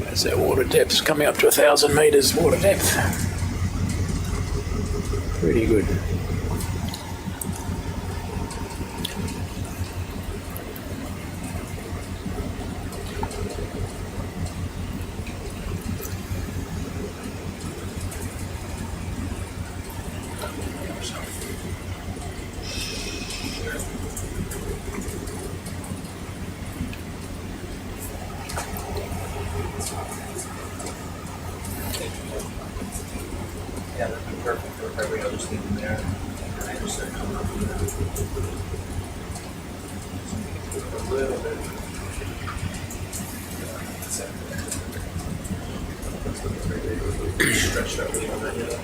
[SPEAKER 4] There's that water depth, coming up to 1,000 metres water depth. Pretty good.
[SPEAKER 9] Yeah, that'd be perfect for every other thing in there. And I just start coming up with a little bit. Stretched out a little bit, yeah.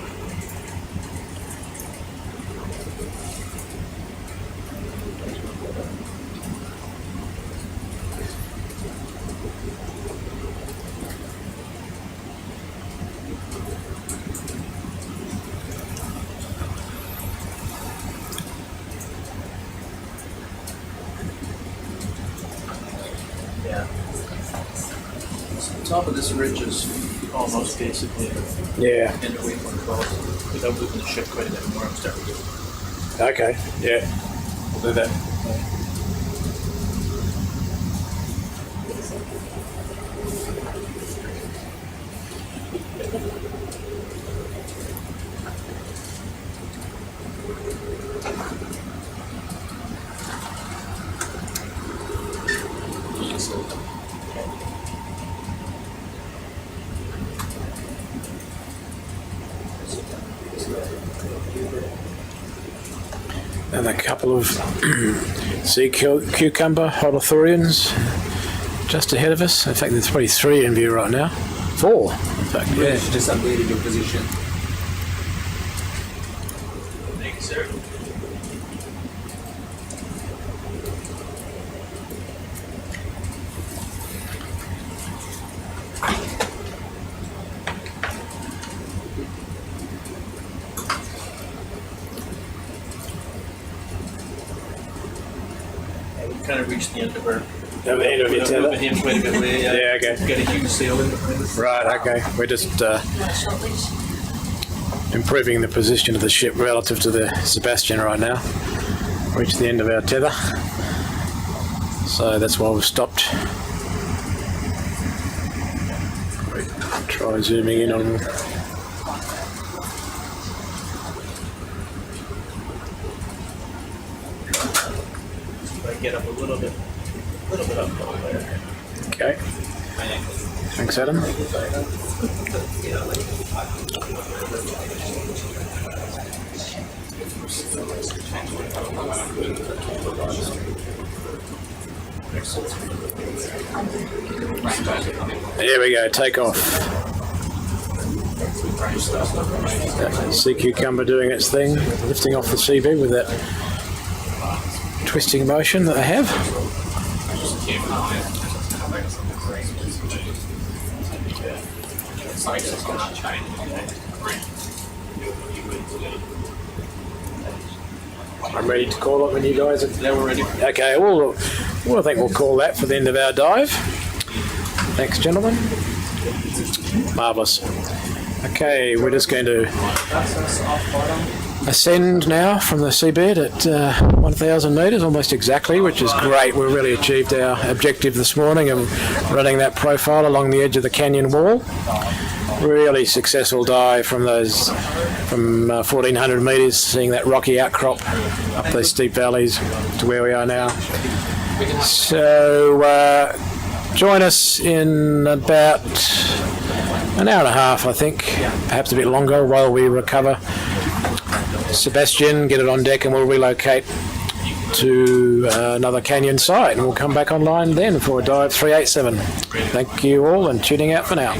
[SPEAKER 9] Yeah. So the top of this ridge is almost basically
[SPEAKER 4] Yeah.
[SPEAKER 9] in the reef control. Without moving the ship quite a bit more, I'm starting to
[SPEAKER 4] Okay. Yeah. We'll do that. And a couple of sea cucumber holothurians just ahead of us. In fact, there's probably 3 in view right now. 4, in fact. Yeah.
[SPEAKER 1] Just updated your position.
[SPEAKER 9] Thank you, sir. Kind of reached the end of our.
[SPEAKER 4] At the end of your tether?
[SPEAKER 9] Moving him quite a bit away.
[SPEAKER 4] Yeah, okay.
[SPEAKER 9] Got a huge sail in behind us.
[SPEAKER 4] Right, okay. We're just
[SPEAKER 2] Short leash.
[SPEAKER 4] improving the position of the ship relative to the SuBastian right now. Reached the end of our tether. So that's why we've stopped. Try zooming in on.
[SPEAKER 9] Get up a little bit up there.
[SPEAKER 4] Okay. Thanks, Adam. There we go, take off. Sea cucumber doing its thing, lifting off the seabed with that twisting motion that they have. I'm ready to call it when you guys are.
[SPEAKER 9] Yeah, we're ready.
[SPEAKER 4] Okay, well, I think we'll call that for the end of our dive. Thanks, gentlemen. Marvellous. Okay, we're just going to ascend now from the seabed at 1,000 metres, almost exactly, which is great. We've really achieved our objective this morning of running that profile along the edge of the canyon wall. Really successful dive from 1,400 metres, seeing that rocky outcrop up those steep valleys to where we are now. So join us in about an hour and a half, I think, perhaps a bit longer, while we recover SuBastian, get it on deck, and we'll relocate to another canyon site, and we'll come back online then for a dive 387. Thank you all, and tuning out for now.